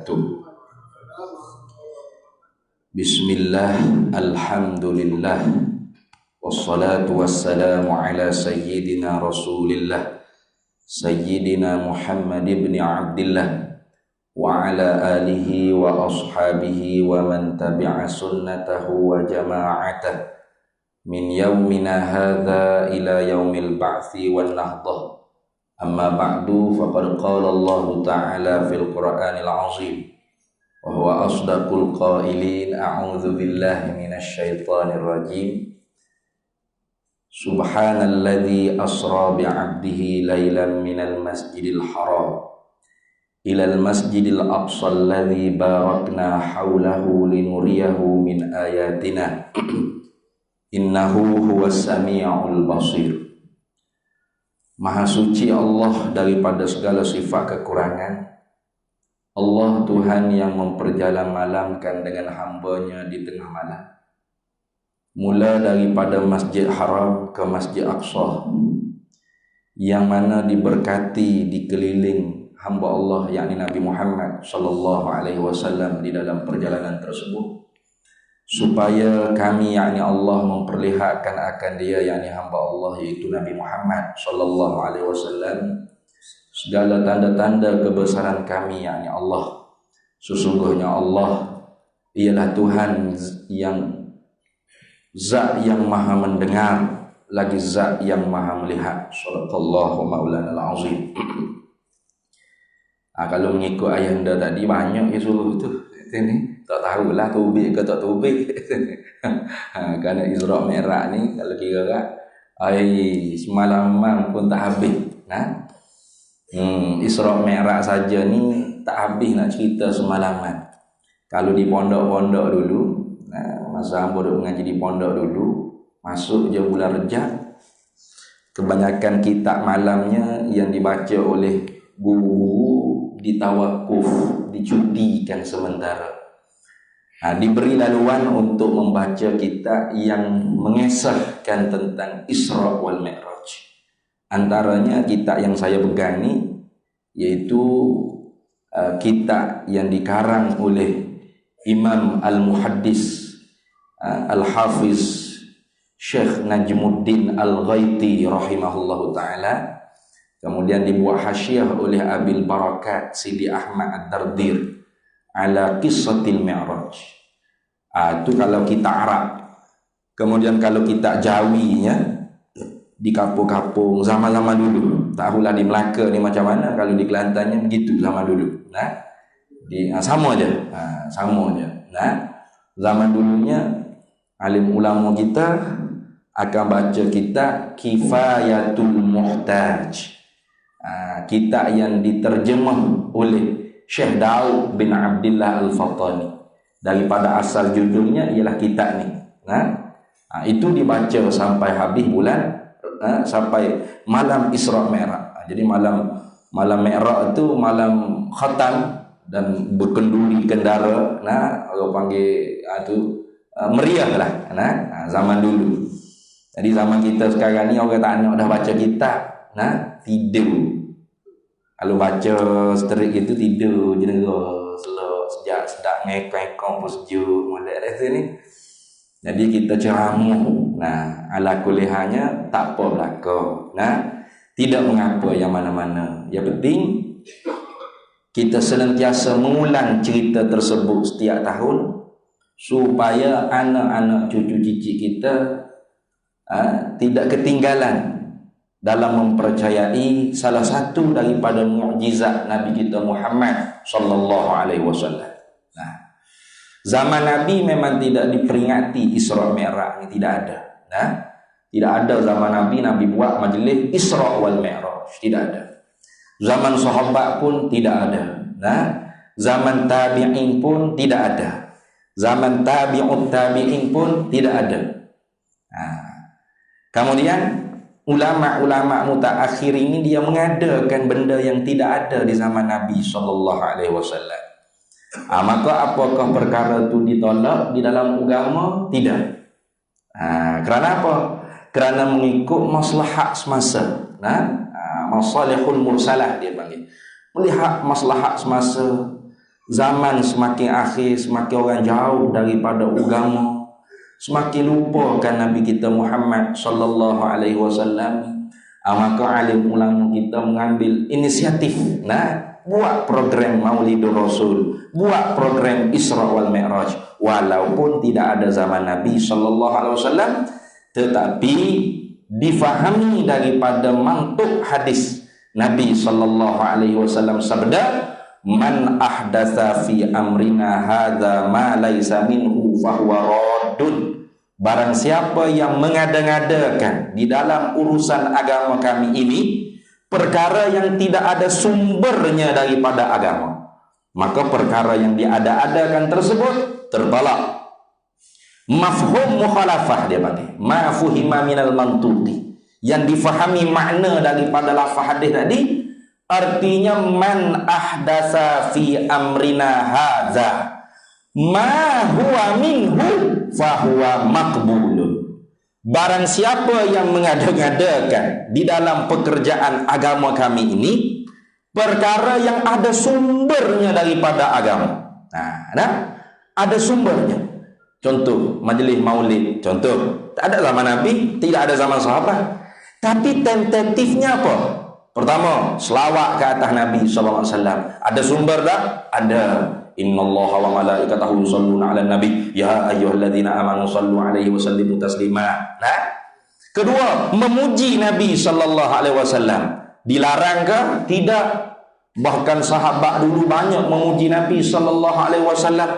wabarakatuh. Bismillah, alhamdulillah, wassalatu wassalamu ala sayyidina rasulillah, sayyidina Muhammad ibn Abdillah, wa ala alihi wa ashabihi wa man tabi'a sunnatahu wa jama'atah min yaumina hadha ila yaumil ba'thi wal nahdah. Amma ba'du, faqad qala Allah ta'ala fil Qur'anil 'azim wa huwa asdaqul qailin. A'udzu billahi minasy syaithanir rajim. Subhanalladzi asra bi'abdihi lailan minal masjidil haram ilal masjidil aqsa alladzi barakna haulahu linuriyahu min ayatina innahu huwas samiul basir. Maha suci Allah daripada segala sifat kekurangan. Allah Tuhan yang memperjalan malamkan dengan hambanya di tengah malam, mula daripada Masjid Haram ke Masjid Aqsa, yang mana diberkati dikeliling hamba Allah yakni Nabi Muhammad sallallahu alaihi wasallam di dalam perjalanan tersebut, supaya kami yakni Allah memperlihatkan akan dia yakni hamba Allah yaitu Nabi Muhammad sallallahu alaihi wasallam segala tanda-tanda kebesaran kami yakni Allah. Sesungguhnya Allah ialah Tuhan yang Zat yang maha mendengar lagi Zat yang maha melihat. Shadaqallahu maulana al-azim. Kalau mengikut ayanda tadi banyak yang suruh tu. Ini tak tahulah tubik ke tak tubik. Kerana Isra' Mi'raj ni kalau kira kan semalaman pun tak habis. Isra' Mi'raj saja ni tak habis nak cerita semalaman. Kalau di pondok-pondok dulu, masa hamba duk mengaji di pondok dulu, masuk je bulan Rejab, kebanyakan kitab malamnya yang dibaca oleh guru ditawakuf, dicutikan sementara. Diberi laluan untuk membaca kitab yang mengesahkan tentang Isra' wal Mi'raj. Antaranya kitab yang saya pegang ni, yaitu kitab yang dikarang oleh Imam Al-Muhaddis Al-Hafiz Syekh Najmuddin Al-Ghaiti rahimahullahu ta'ala. Kemudian dibuat hasyiah oleh Abil Barakat Sidi Ahmad Ad-Dardir ala Qissatil Mi'raj. Itu kalau kita Arab. Kemudian kalau kita Jawinya di kampung-kampung zaman-zaman dulu. Tahulah di Melaka ni macam mana, kalau di Kelantannya begitu zaman dulu. Sama je. Sama je. Zaman dulunya alim ulama kita akan baca kitab Kifayatul Muhtaj. Kitab yang diterjemah oleh Syekh Daud bin Abdillah Al-Fattani. Daripada asal judulnya ialah kitab ni. Itu dibaca sampai habis bulan, sampai malam Isra' Mi'raj. Jadi malam Mi'raj itu malam khatam dan berkenduri kendara. Orang panggil itu meriah lah. Zaman dulu. Jadi zaman kita sekarang ni orang tak nak dah baca kitab, tidur. Kalau baca sterik itu tidur jenera, sejak sedap ngekong pun sejuk molek rasa ni. Jadi kita ceramah. Ala kulihannya tak apa belaka. Tidak mengapa yang mana-mana. Yang penting kita senantiasa mengulang cerita tersebut setiap tahun, supaya anak-anak cucu cicit kita tidak ketinggalan dalam mempercayai salah satu daripada mukjizat Nabi kita Muhammad sallallahu alaihi wasallam. Zaman Nabi memang tidak diperingati Isra' Mi'raj, tidak ada. Tidak ada zaman Nabi buat majlis Isra' wal Mi'raj, tidak ada. Zaman sahabat pun tidak ada. Zaman tabi'in pun tidak ada. Zaman tabi'ut tabi'in pun tidak ada. Kemudian ulama-ulama mutaakhir ini dia mengadakan benda yang tidak ada di zaman Nabi sallallahu alaihi wasallam. Maka apakah perkara itu ditolak di dalam agama? Tidak. Kerana apa? Kerana mengikut maslahat semasa. Masalihul mursalah dia panggil. Melihat maslahat semasa, Zaman semakin akhir, semakin orang jauh daripada agama, semakin lupakan Nabi kita Muhammad sallallahu alaihi wasallam. Maka alim ulama kita mengambil inisiatif, buat program Maulidur Rasul, buat program Isra wal Mi'raj, walaupun tidak ada zaman Nabi sallallahu alaihi wasallam, tetapi difahami daripada mantuk hadis Nabi sallallahu alaihi wasallam sabda, man ahdatsa fi amrina hadza ma laisa minhu fahuwa raddun. Barang siapa yang mengada-ngadakan di dalam urusan agama kami ini perkara yang tidak ada sumbernya daripada agama, maka perkara yang diada-adakan tersebut tertolak. Mafhum mukhalafah dia panggil, ma fuhima minal mantuqi, yang difahami makna daripada lafaz hadis tadi, artinya man ahdatsa fi amrina hadza ma huwa minhu fahuwa maqbulun. Barang siapa yang mengada-ngadakan di dalam pekerjaan agama kami ini perkara yang ada sumbernya daripada agama. Ada sumbernya. Contoh majlis maulid, contoh tak ada zaman Nabi, tidak ada zaman sahabat, tapi tentatifnya apa? Pertama, selawat ke atas Nabi sallallahu alaihi wasallam. Ada sumber tak? Ada. Innallaha wa malaikatahu yusholluna 'alan nabi ya ayyuhalladzina amanu shallu 'alaihi wa sallimu taslima. Kedua, memuji Nabi sallallahu alaihi wasallam. Dilarang ke? Tidak. Bahkan sahabat dulu banyak memuji Nabi sallallahu alaihi wasallam.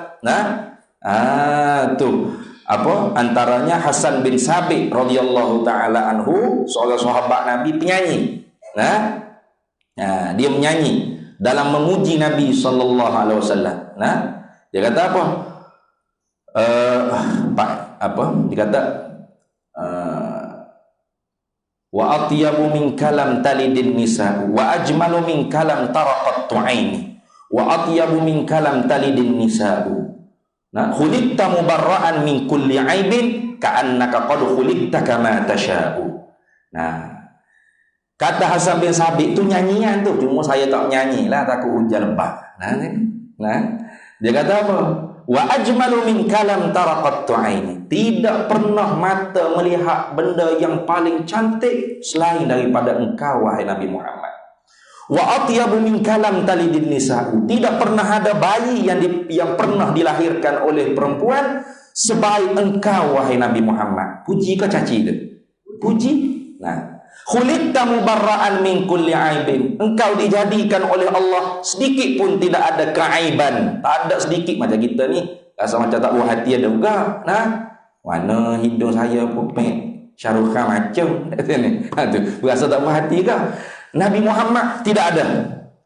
Antaranya Hasan bin Sabit radhiyallahu taala anhu, seorang sahabat Nabi penyanyi. Dia menyanyi dalam memuji Nabi sallallahu alaihi wasallam. Dia kata apa? Dia kata wa atyabu min kalam talidin nisa wa ajmalu min kalam taraqat tu'aini wa atyabu min kalam talidin nisa. Khuliqta mubarra'an min kulli aibin ka'annaka qad khuliqta kama tasha'u. Kata Hasan bin Sabit tu nyanyian tu, cuma saya tak nyanyi lah, takut hujan lebat. Dia kata apa? Wa ajmalu min kalam taraqat tu'aini. Tidak pernah mata melihat benda yang paling cantik selain daripada engkau wahai Nabi Muhammad. Wa atyabu min kalam talidin nisa. Tidak pernah ada bayi yang pernah dilahirkan oleh perempuan sebaik engkau wahai Nabi Muhammad. Puji ke caci dia? Puji. Khuliqta mubarra'an min kulli aibin. Engkau dijadikan oleh Allah sedikit pun tidak ada keaiban. Tak ada sedikit macam kita ni. Rasa macam tak buah hati ada juga. Mana hidung saya pupek Syahrukh Khan macam ni. Berasa tak buah hati ke? Nabi Muhammad tidak ada.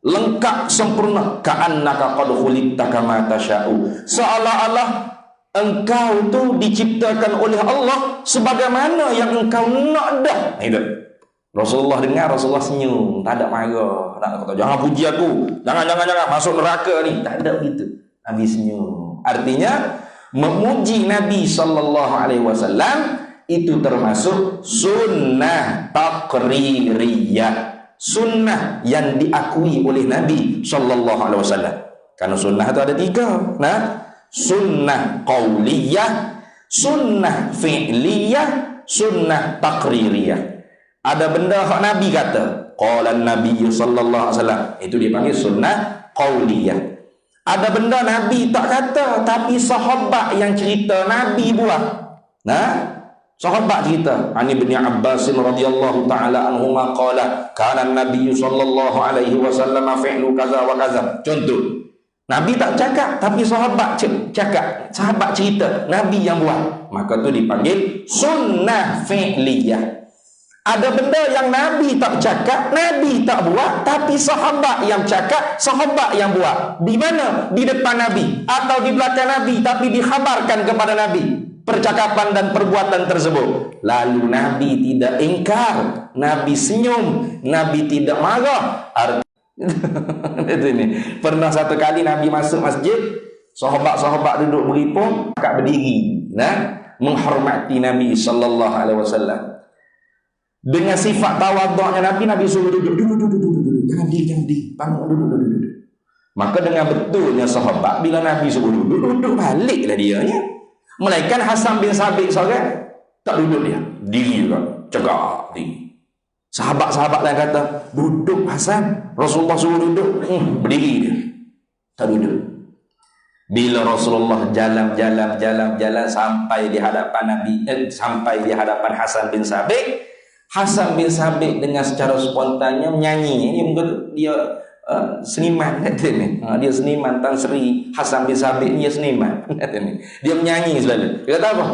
Lengkap sempurna. Ka'annaka qad khuliqta kama tasha'u. Seolah-olah engkau tu diciptakan oleh Allah sebagaimana yang engkau nak dah. Itu. Rasulullah dengar, Rasulullah senyum, tak ada marah, tak kata jangan puji aku, jangan masuk neraka ni, tak ada begitu. Nabi senyum. Artinya memuji Nabi sallallahu alaihi wasallam itu termasuk sunnah taqririyah, sunnah yang diakui oleh Nabi sallallahu alaihi wasallam. Karena sunnah itu ada tiga. Sunnah qauliyah, sunnah fi'liyah, sunnah taqririyah. Ada benda hak Nabi kata, qala Nabi sallallahu alaihi wasallam, itu dipanggil sunnah qauliyah. Ada benda Nabi tak kata tapi sahabat yang cerita Nabi buat. Sahabat cerita, Ani bin Abbas radhiyallahu taala anhuma qala kana Nabi sallallahu alaihi wasallam fi'lu kaza wa kaza. Contoh, Nabi tak cakap tapi sahabat cakap, sahabat cerita, Nabi yang buat. Maka tu dipanggil sunnah fi'liyah. Ada benda yang Nabi tak cakap, Nabi tak buat, tapi sahabat yang cakap, sahabat yang buat. Di mana? Di depan Nabi atau di belakang Nabi, tapi dikhabarkan kepada Nabi percakapan dan perbuatan tersebut. Lalu Nabi tidak ingkar, Nabi senyum, Nabi tidak marah. Itu ini. Pernah satu kali Nabi masuk masjid, sahabat-sahabat duduk beripung, akak berdiri, menghormati Nabi sallallahu alaihi wasallam. Dengan sifat tawadhu'nya Nabi suruh duduk. Jangan di. Bangun, duduk. Maka dengan betulnya sahabat bila Nabi suruh duduk baliklah dia ya. Melainkan Hasan bin Sabit seorang tak duduk dia, diri juga, cegak diri. Sahabat-sahabat lain kata, duduk Hasan. Rasulullah suruh duduk, berdiri dia, tak duduk. Bila Rasulullah jalan sampai di hadapan Nabi, sampai di hadapan Hasan bin Sabit, Hasan bin Sabit dengan secara spontannya menyanyi. Dia seniman kata ni. Dia seniman Tan Sri Hasan bin Sabit ni, dia seniman kata ni. Dia menyanyi selalu. Dia kata apa?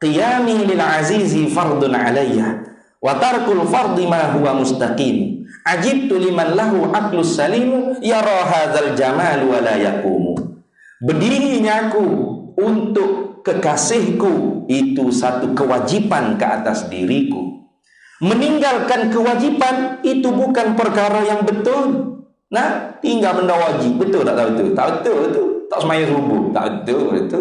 Qiyami lil azizi fardun alayya wa tarkul fardi ma huwa mustaqim. Ajibtu liman lahu aqlus salim yara hadzal jamal wa la yaqumu. Berdirinya aku untuk kekasihku itu satu kewajiban ke atas diriku. Meninggalkan kewajiban itu bukan perkara yang betul. Nah, tinggal benda wajib. Betul tak betul? Tak betul tu. Tak semaya subuh. Tak betul itu.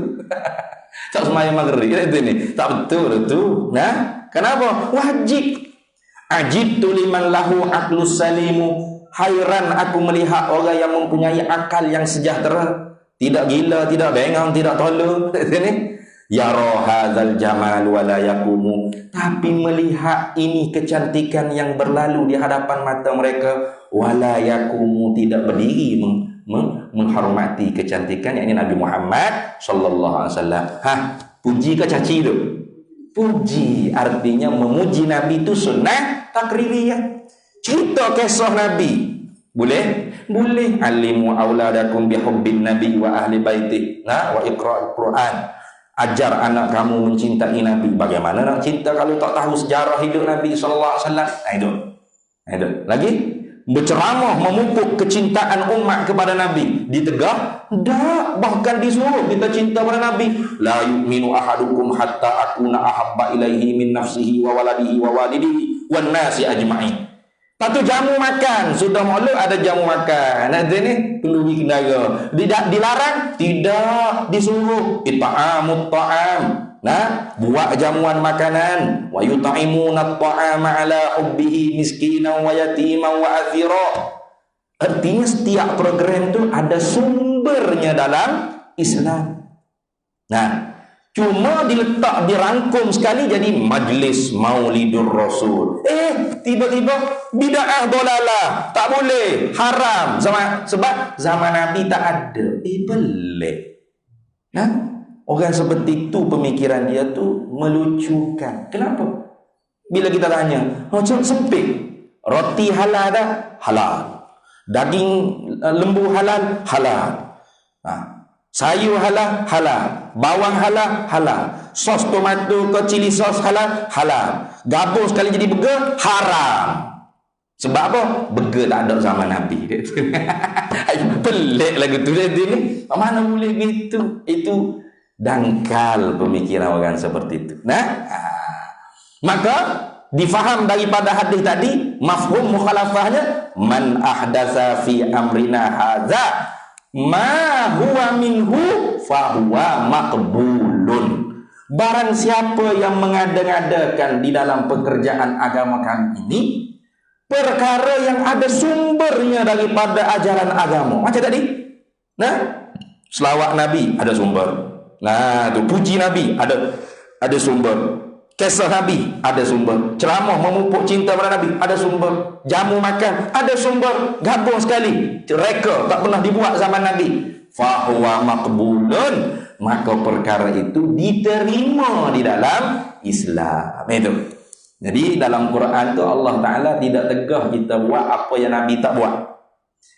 Tak semaya maghrib itu ni. Tak betul itu. Nah, kenapa? Wajib. Ajibtu liman lahu aqlus salimu. Hairan aku melihat orang yang mempunyai akal yang sejahtera. Tidak gila, tidak bengang, tidak tolol. Ini yara hadzal jamal wa la yaqumu. Tapi melihat ini kecantikan yang berlalu di hadapan mata mereka, wala yaqumu, tidak berdiri menghormati kecantikan yakni Nabi Muhammad sallallahu alaihi wasallam. Puji ke caci tu? Puji, artinya memuji Nabi itu sunnah takririyah. Cerita kisah Nabi boleh? Boleh. Alimu auladakum bihubbin nabi wa ahli baiti. Nah, wa iqra'ul Quran. Ajar anak kamu mencintai Nabi. Bagaimana nak cinta kalau tak tahu sejarah hidup Nabi sallallahu alaihi wasallam? Itu. Lagi berceramah memupuk kecintaan umat kepada Nabi. Ditegah? Tak, bahkan disuruh kita cinta kepada Nabi. La yu'minu ahadukum hatta akuna ahabba ilaihi min nafsihi wa waladihi wa walidihi wan nasi ajma'in. Patu jamu makan, sudah maklum ada jamu makan. Nanti ni penduduk kendara. Dilarang? Tidak, disuruh. It'amut ta'am. Nah, buat jamuan makanan. Wa yut'imuna at-ta'ama ala hubbihi miskinan wa yatiman wa athira. Artinya setiap program tu ada sumbernya dalam Islam. Nah, cuma diletak, dirangkum sekali jadi majlis Maulidur Rasul. Tiba-tiba bid'ah dolalah, tak boleh, haram. Sebab zaman Nabi tak ada. Boleh. Nah, orang seperti itu pemikiran dia tu melucukan. Kenapa? Bila kita tanya, macam sempit. Roti halal dah? Halal. Daging lembu halal? Halal. Sayur halal? Halal. Bawang halal? Halal. Sos tomato ke cili sos halal? Halal. Gabung sekali jadi burger? Haram. Sebab apa? Burger tak ada zaman Nabi. Pelik lagu tu dia ni. Mana boleh gitu? Itu dangkal pemikiran orang seperti itu. Nah, maka difaham daripada hadis tadi, mafhum mukhalafahnya, man ahdatsa fi amrina hadza ma huwa minhu fahuwa maqbulun. Barang siapa yang mengada-ngadakan di dalam pekerjaan agama kami ini perkara yang ada sumbernya daripada ajaran agama. Macam tadi. Nah, selawat Nabi ada sumber. Nah, tu puji Nabi ada sumber. Kisah Nabi ada sumber. Ceramah memupuk cinta pada Nabi ada sumber. Jamu makan ada sumber. Gabung sekali. Reka tak pernah dibuat zaman Nabi. Fahuwa maqbulun. Maka perkara itu diterima di dalam Islam. Itu. Jadi dalam Quran tu Allah Ta'ala tidak tegah kita buat apa yang Nabi tak buat.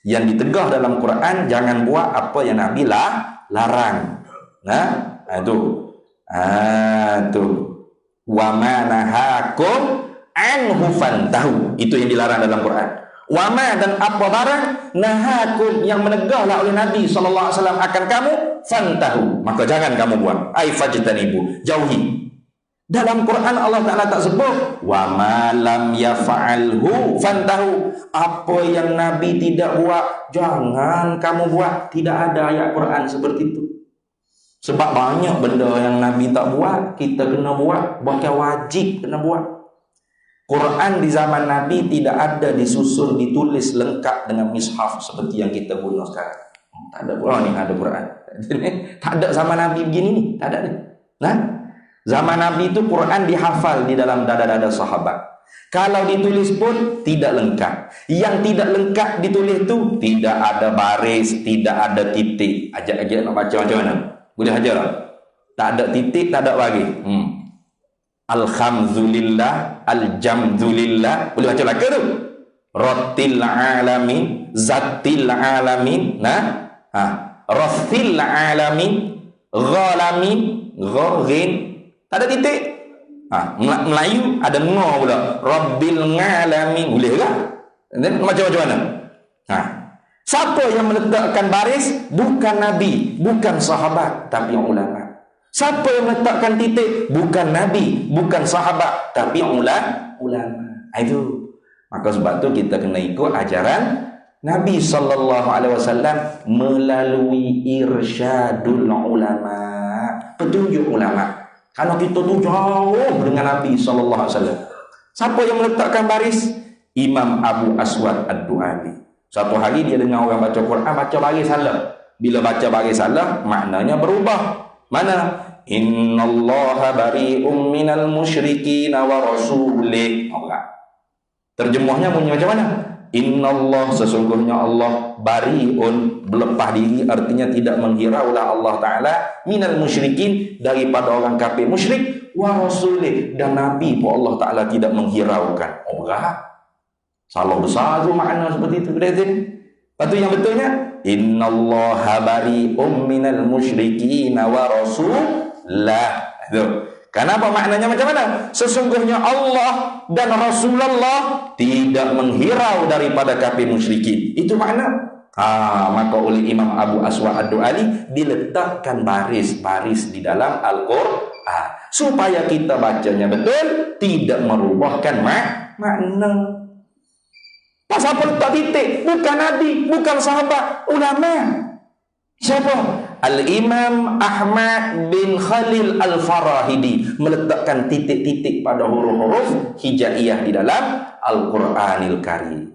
Yang ditegah dalam Quran, jangan buat apa yang Nabi larang. Nah, itu. Itu. Wa ma nahakum anhu fantahu. Itu yang dilarang dalam Quran. Wa ma, dan apa barang nahakum yang menegahlah oleh Nabi sallallahu alaihi wasallam akan kamu, fantahu, maka jangan kamu buat. Ai fajtanibu, jauhi. Dalam Quran Allah Ta'ala tak sebut wa ma lam yaf'alhu fantahu. Apa yang Nabi tidak buat jangan kamu buat. Tidak ada ayat Quran seperti itu. Sebab banyak benda yang Nabi tak buat kita kena buat, bahkan wajib kena buat. Quran di zaman Nabi tidak ada disusun, ditulis lengkap dengan mishaf seperti yang kita guna sekarang. Tak ada pula ni ada Quran. Tak ada zaman Nabi begini ni, tak ada ni. Nah, zaman Nabi itu Quran dihafal di dalam dada-dada sahabat. Kalau ditulis pun tidak lengkap. Yang tidak lengkap ditulis tu tidak ada baris, tidak ada titik. Ajak-ajak nak baca macam mana? Boleh ajar tak? Tak ada titik, tak ada baris. Alhamdulillah, aljamdulillah. Boleh baca laka tu? Rattil alamin, zatil alamin, Rathil alamin, ghalamin, gharin. Tak ada titik. Melayu ada ngo pula. Rabbil alamin. Boleh tak? Macam mana? Siapa yang meletakkan baris? Bukan Nabi, bukan sahabat, tapi ulama. Siapa yang meletakkan titik? Bukan Nabi, bukan sahabat, tapi ulama. Itu. Maka sebab tu kita kena ikut ajaran Nabi SAW melalui irsyadul ulama, petunjuk ulama. Kalau kita tu jauh dengan Nabi SAW. Siapa yang meletakkan baris? Imam Abu Aswad Ad-Du'ali. Satu hari dia dengar orang baca Quran, baca baris salah. Bila baca baris salah, maknanya berubah. Mana? Innallaha bari'um minal musyrikin wa rasulih. Terjemahnya bunyi macam mana? Innallah, sesungguhnya Allah, bari'un, berlepas diri, artinya tidak menghiraulah Allah Ta'ala, minal musyrikin, daripada orang kafir musyrik, wa rasulih, dan Nabi pun Allah Ta'ala tidak menghiraukan. Salah besar tu makna seperti itu. Lepas tu yang betulnya, innallaha bari'un minal musyrikin wa rasulullah. Kenapa maknanya macam mana? Sesungguhnya Allah dan Rasulullah tidak menghirau daripada kafir musyrikin. Itu makna. Maka oleh Imam Abu Aswad Ad-Du'ali diletakkan baris-baris di dalam Al-Quran supaya kita bacanya betul, tidak merubahkan makna. Pasal apa letak titik? Bukan Nabi, bukan sahabat, ulama. Siapa? Al-Imam Ahmad bin Khalil Al-Farahidi meletakkan titik-titik pada huruf-huruf hijaiyah di dalam Al-Quranil Karim.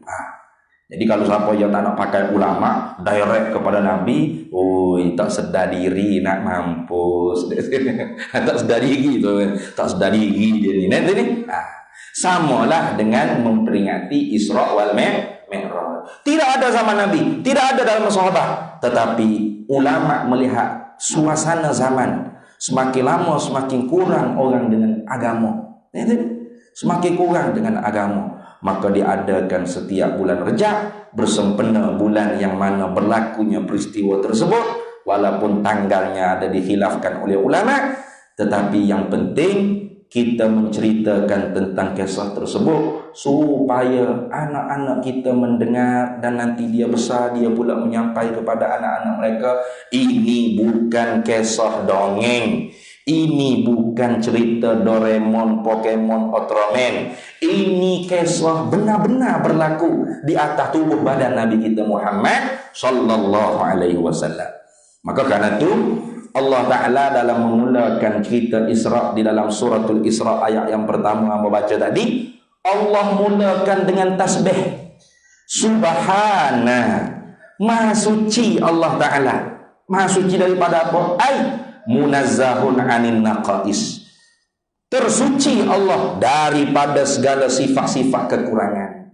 Jadi kalau siapa yang tak nak pakai ulama, direct kepada Nabi, tak sedar diri nak mampus. Tak sedar diri tu, tak sedar diri dia ni. Nanti ni. Samalah dengan memperingati Isra wal Mi'raj. Tidak ada zaman Nabi, tidak ada dalam sahabat, tetapi ulama melihat suasana zaman semakin lama semakin kurang orang dengan agama. Semakin kurang dengan agama, maka diadakan setiap bulan Rejab bersempena bulan yang mana berlakunya peristiwa tersebut, walaupun tanggalnya ada dikhilafkan oleh ulama, tetapi yang penting kita menceritakan tentang kisah tersebut supaya anak-anak kita mendengar, dan nanti dia besar dia pula menyampaikan kepada anak-anak mereka, ini bukan kisah dongeng, ini bukan cerita Doraemon, Pokemon, Ultraman, ini kisah benar-benar berlaku di atas tubuh badan Nabi kita Muhammad sallallahu alaihi wasallam. Maka karena itu Allah Ta'ala dalam memulakan cerita Isra di dalam suratul Isra ayat yang pertama yang membaca tadi, Allah mulakan dengan tasbih. Subhana, Maha suci Allah Ta'ala. Maha suci daripada apa? Munazzahun anin naqais. Tersuci Allah daripada segala sifat-sifat kekurangan.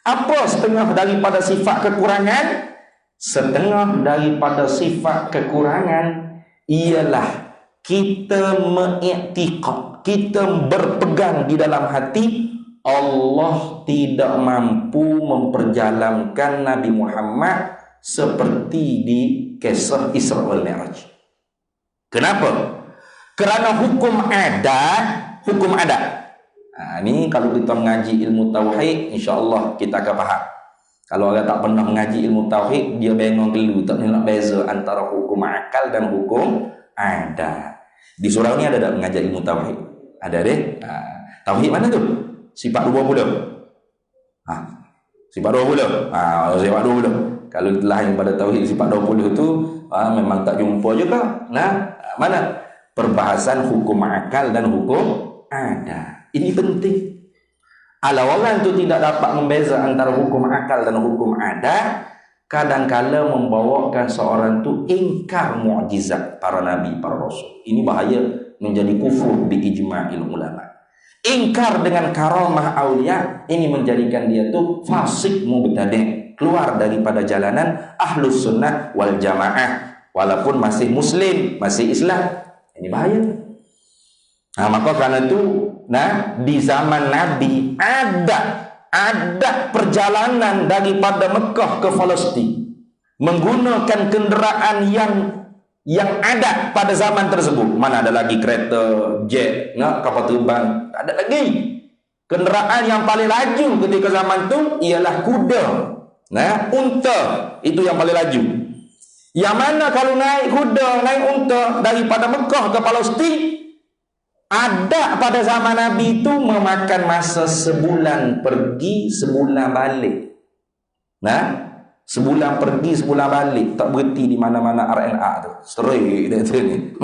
Apa setengah daripada sifat kekurangan? Setengah daripada sifat kekurangan ialah kita mengiktikad, kita berpegang di dalam hati Allah tidak mampu memperjalankan Nabi Muhammad seperti di kisah Isra wal Mi'raj. Kenapa? Kerana hukum adat. Ini kalau kita mengaji ilmu tauhid, insya-Allah kita akan faham. Kalau orang tak pernah mengaji ilmu tauhid, dia bingung dulu, tak nak beza antara hukum akal dan hukum adat. Di surau ni ada tak mengajar ilmu tauhid? Ada deh. Tauhid mana tu? Sifat 20. Sifat 20. Sifat 20. Kalau telah yang pada tauhid sifat 20 tu memang tak jumpa juga. Mana? Perbahasan hukum akal dan hukum adat. Ini penting. Kalau orang itu tidak dapat membeza antara hukum akal dan hukum adat, kadang-kala membawakan seorang tu ingkar mukjizat para nabi, para rasul. Ini bahaya, menjadi kufur bi ijma'il ulama. Ingkar dengan karamah aulia ini menjadikan dia tu fasik mubtadi', keluar daripada jalanan ahlus sunnah wal jamaah, walaupun masih muslim, masih Islam. Ini bahaya. Nah, maka karena itu, di zaman Nabi ada perjalanan daripada Mekah ke Palestin menggunakan kenderaan yang ada pada zaman tersebut. Mana ada lagi kereta, jet, kapal terbang, tak ada lagi. Kenderaan yang paling laju ketika zaman tu ialah kuda, unta, itu yang paling laju. Yang mana kalau naik kuda, naik unta daripada Mekah ke Palestin, ada pada zaman Nabi itu memakan masa sebulan pergi, sebulan balik. Sebulan pergi, sebulan balik, tak berhenti di mana-mana RNA tu. Straight dia tu ni.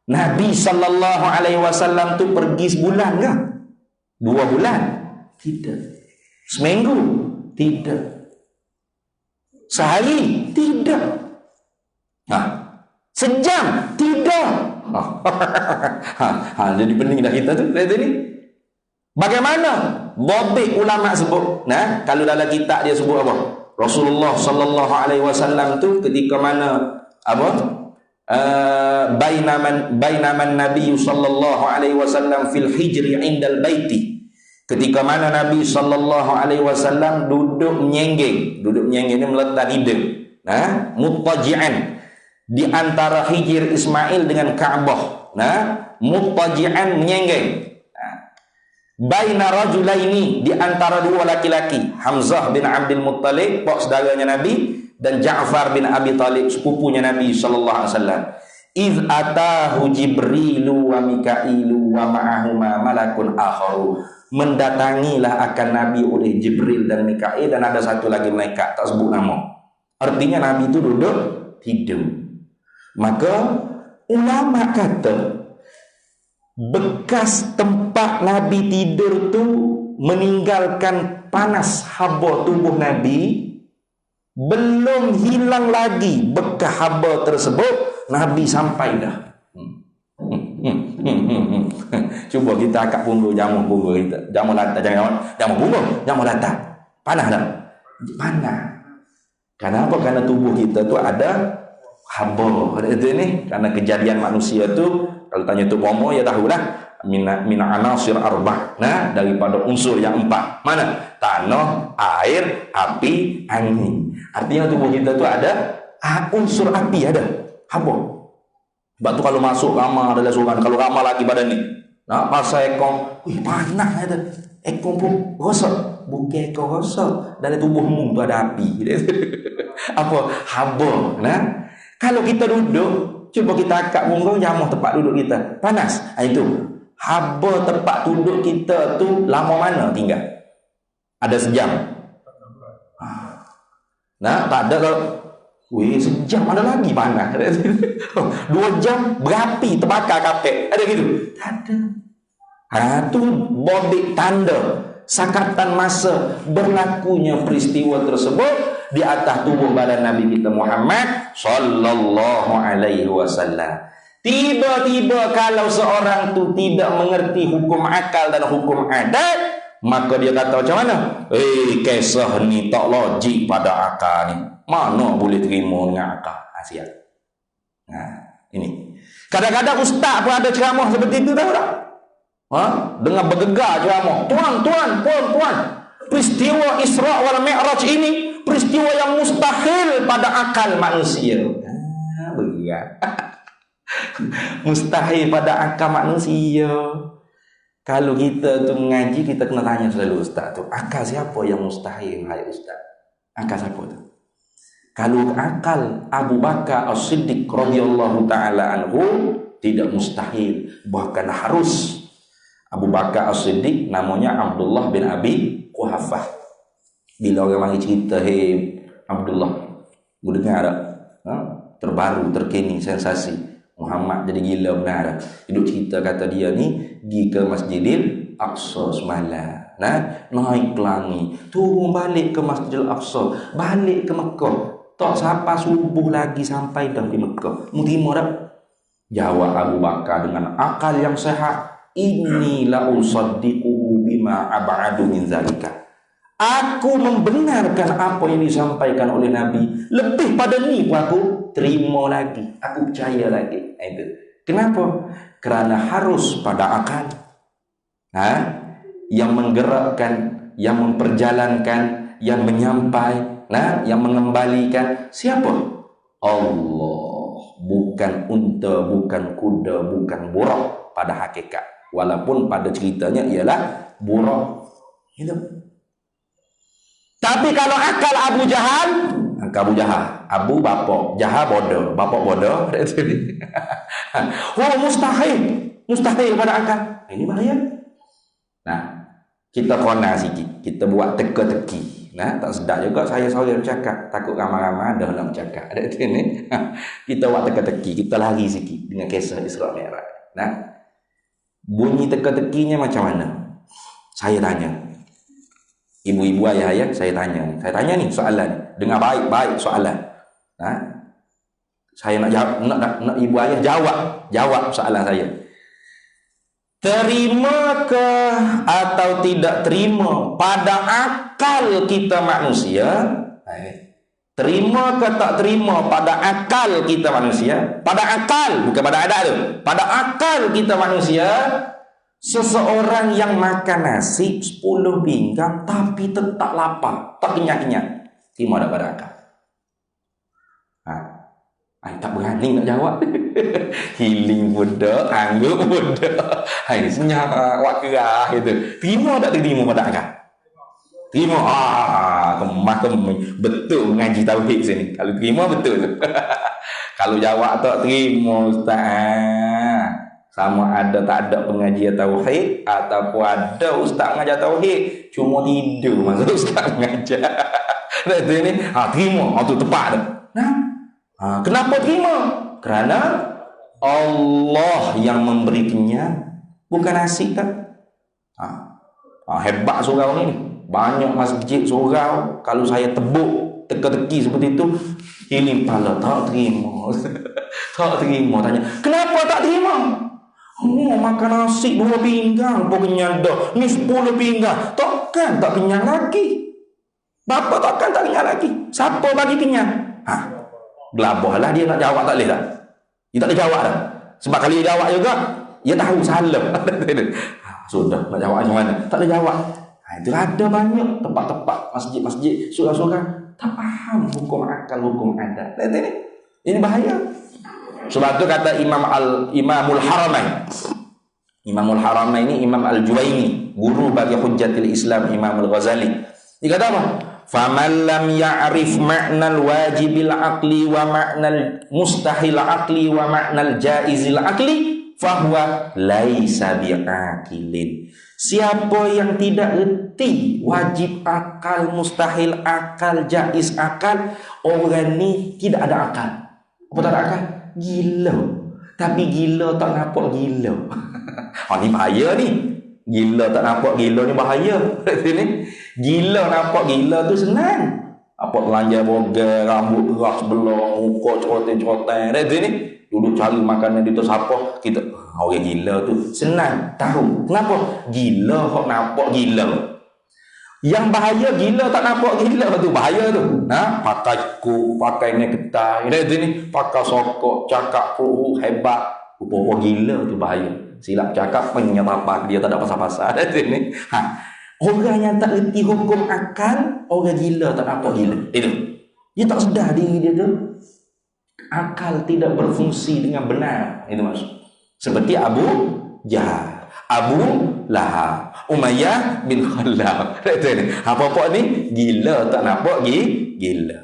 Nabi sallallahu alaihi wasallam tu pergi sebulan ke? 2 bulan? Tidak. Seminggu? Tidak. Sehari? Tidak. Sejam? Tidak. Jadi pening dah kita tu lihat ni. Bagaimana? Bobek ulama sebut. Kalau dalam kitab dia sebut apa? Rasulullah sallallahu alaihi wasallam tu ketika mana bainaman Nabi sallallahu alaihi wasallam fil hijri indal baiti. Ketika mana Nabi sallallahu alaihi wasallam duduk menyenggeng ni meletak hidung. Muttaji'an di antara hijir Ismail dengan Ka'bah. Muttaji'an menyenggeng. Baina rajulaini, di antara 2 laki-laki, Hamzah bin Abdul Muttalib, pak saudaranya Nabi, dan Ja'far bin Abi Talib, sepupunya Nabi sallallahu alaihi wasallam. Iz atahu Jibrilu wa Mika'ilu wa ma'ahuma malakun akharu. Mendatangilah akan Nabi oleh Jibril dan Mika'il, dan ada satu lagi malaikat tak sebut nama. Artinya Nabi itu duduk tidur. Maka ulama kata bekas tempat Nabi tidur tu meninggalkan panas haba tubuh Nabi, belum hilang lagi bekas haba tersebut, Nabi sampai dah. Cuba kita akak punggung jamu punggung kita, jamu lantai, jangan jamu punggung, jamu lantai. Panas tak? Panas. Kenapa? Karena tubuh kita tu ada haba. Itu ni karena kejadian manusia tu. Kalau tanya tu bomo, ya tahulah min anasir arba', daripada unsur yang 4. Mana? Tanah, air, api, angin. Artinya tubuh kita tu ada unsur api, ada haba. Sebab tu kalau masuk ramah adalah suran, kalau ramah lagi badan ni, pasal ekor, panas ada. Ekor pun rosak. Bukan ekor rosak, dalam tubuhmu tu ada api. Apa? Haba. Kalau kita duduk, cuba kita akak punggung, jamuh tempat duduk kita, panas. Itu haba tempat duduk kita tu lama mana tinggal? Ada sejam? Tak ada. Kalau sejam ada lagi panas. 2 jam berapi, terbakar kapek. Ada gitu? Tak ada. Tu bobek tanda sakatan masa berlakunya peristiwa tersebut di atas tubuh badan Nabi kita Muhammad sallallahu alaihi wasallam. Tiba-tiba kalau seorang tu tidak mengerti hukum akal dan hukum adat, maka dia kata macam mana? Kisah ni tak logik pada akal ni. Mana boleh terima dengan akal? Siap. Ini. Kadang-kadang ustaz pun ada ceramah seperti itu, tahu tak? Dengan bergegar ceramah. Tuan, peristiwa Isra wal Mi'raj ini peristiwa yang mustahil pada akal manusia. Berat. Mustahil pada akal manusia. Kalau kita tu mengaji, kita kena tanya selalu ustaz tu, akal siapa yang mustahil, hai ustaz? Akal siapa tu? Kalau akal Abu Bakar As-Siddiq radhiyallahu taala anhu, tidak mustahil, bahkan harus. Abu Bakar As-Siddiq namanya Abdullah bin Abi Quhafah. Bila orang mari cerita, Abdullah, boleh dengar tak? Terbaru, terkini, sensasi, Muhammad jadi gila, benar tak? Hidup cerita kata dia ni pergi ke Masjidil Aqsa semalam. Naik ke langit, turun balik ke Masjidil Aqsa, balik ke Mekah. Tak sampai subuh lagi sampai dah di Mekah. Mungkin tak? Jawab Abu Bakar dengan akal yang sehat. Inni la usaddiquhu bima ab'adu min zalika. Aku membenarkan apa yang disampaikan oleh Nabi. Lebih pada ni pun aku terima lagi. Aku percaya lagi. Itu. Kenapa? Kerana harus pada akal. Yang menggerakkan, yang memperjalankan, yang menyampai, yang mengembalikan siapa? Allah. Bukan unta, bukan kuda, bukan buruk pada hakikat. Walaupun pada ceritanya ialah buruk. Itu. Tapi kalau akal Abu Jahal, Abu bapak, Jahal bodoh, bapak bodoh. Oh, mustahil pada akal. Ini bahaya. Kita kona sikit, kita buat teka-teki. Tak sedap juga saya seorang bercakap, takut ramai-ramai ada nak bercakap. Ada ni. Kita buat teka-teki, kita lari sikit dengan kisah Isra Mi'raj. Bunyi teka-tekinya macam mana? Saya tanya. Ibu-ibu ayah-ayah, saya tanya ni soalan. Dengar baik-baik soalan. Saya nak jawab, nak ibu ayah jawab soalan saya. Terima ke atau tidak terima pada akal kita manusia? Terima ke tak terima pada akal kita manusia? Pada akal, bukan pada adat tu. Pada akal kita manusia, seseorang yang makan nasi 10 pinggang tapi tetap lapar, tak kenyang-kenyang. Terima tak pada akal? Tak berani nak jawab. Healing budak, angguk budak. Senyap wak kerah gitu. Terima tak terima pada akal? Terima. Kemah. Betul mengaji tauhid sini. Kalau terima betul. Kalau jawab tak terima ustaz. Sama ada tak ada pengajian tauhid ataupun ada ustaz mengajar tauhid cuma tidur masa ustaz mengajar. Betul ni. Terima. Tu tepat tu. Kenapa terima? Kerana Allah yang memberi kenyang, bukan nasi tak? Hebat surau ni. Banyak masjid surau. Kalau saya tebuk teka-teki seperti itu, ini pala tak terima. Tak terima. Tanya, kenapa tak terima? Makan nasi 2 pinggang pun kenyang dah. Ni 10 pinggang. Takkan tak kenyang lagi? Bapa takkan tak kenyang lagi? Siapa bagi kenyang? Gelabahlah dia nak jawab tak boleh tak? Dia tak boleh jawab dah. Sebab kalau dia jawab juga, dia tahu salah. Sudah, nak jawab macam mana? Tak boleh jawab. Itu ada banyak tempat-tempat masjid-masjid, surau-surau tak faham hukum akal, hukum adat. Ini bahaya. Sebab tu kata Imamul Haramain. Imamul Haramain ini Imam Al-Juwaini, guru bagi Hujjatul Islam Imam Al-Ghazali. Dia kata apa? Faman lam ya'rif ma'nal wajibil aqli wa ma'nal mustahil aqli wa ma'nal jaizil aqli fahuwa laisa bi'aqilin. Siapa yang tidak reti wajib akal, mustahil akal, jaiz akal, orang ni tidak ada akal. Apa tak ada akal? Gila. Tapi gila tak nampak gila. Ni bahaya ni. Gila tak nampak gila ni bahaya. Gila nampak gila tu senang. Apa telanjang boga, rambut keras belah, muka cerotan-cerotan. Ni duduk cari makanan di atas apa kita. Orang gila tu senang tahu. Kenapa? Gila hok nampak gila. Yang bahaya gila tak nampak gila tu bahaya tu. Pakai kuk, pakai neketai. Ni pakai sokok, cakap hebat. Rupa-rupa gila tu bahaya. Silap cakap penyerapan dia tak ada pasal-pasal. Ni. Orang yang tak reti hukum akal, orang gila tak nampak gila. Itu. Dia tak sedar diri dia tu. Akal tidak berfungsi dengan benar. Itu maksud. Seperti Abu Jahal, Abu Lahab, Umayyah bin Khalaf. Apa-apa ni gila tak nampak gila.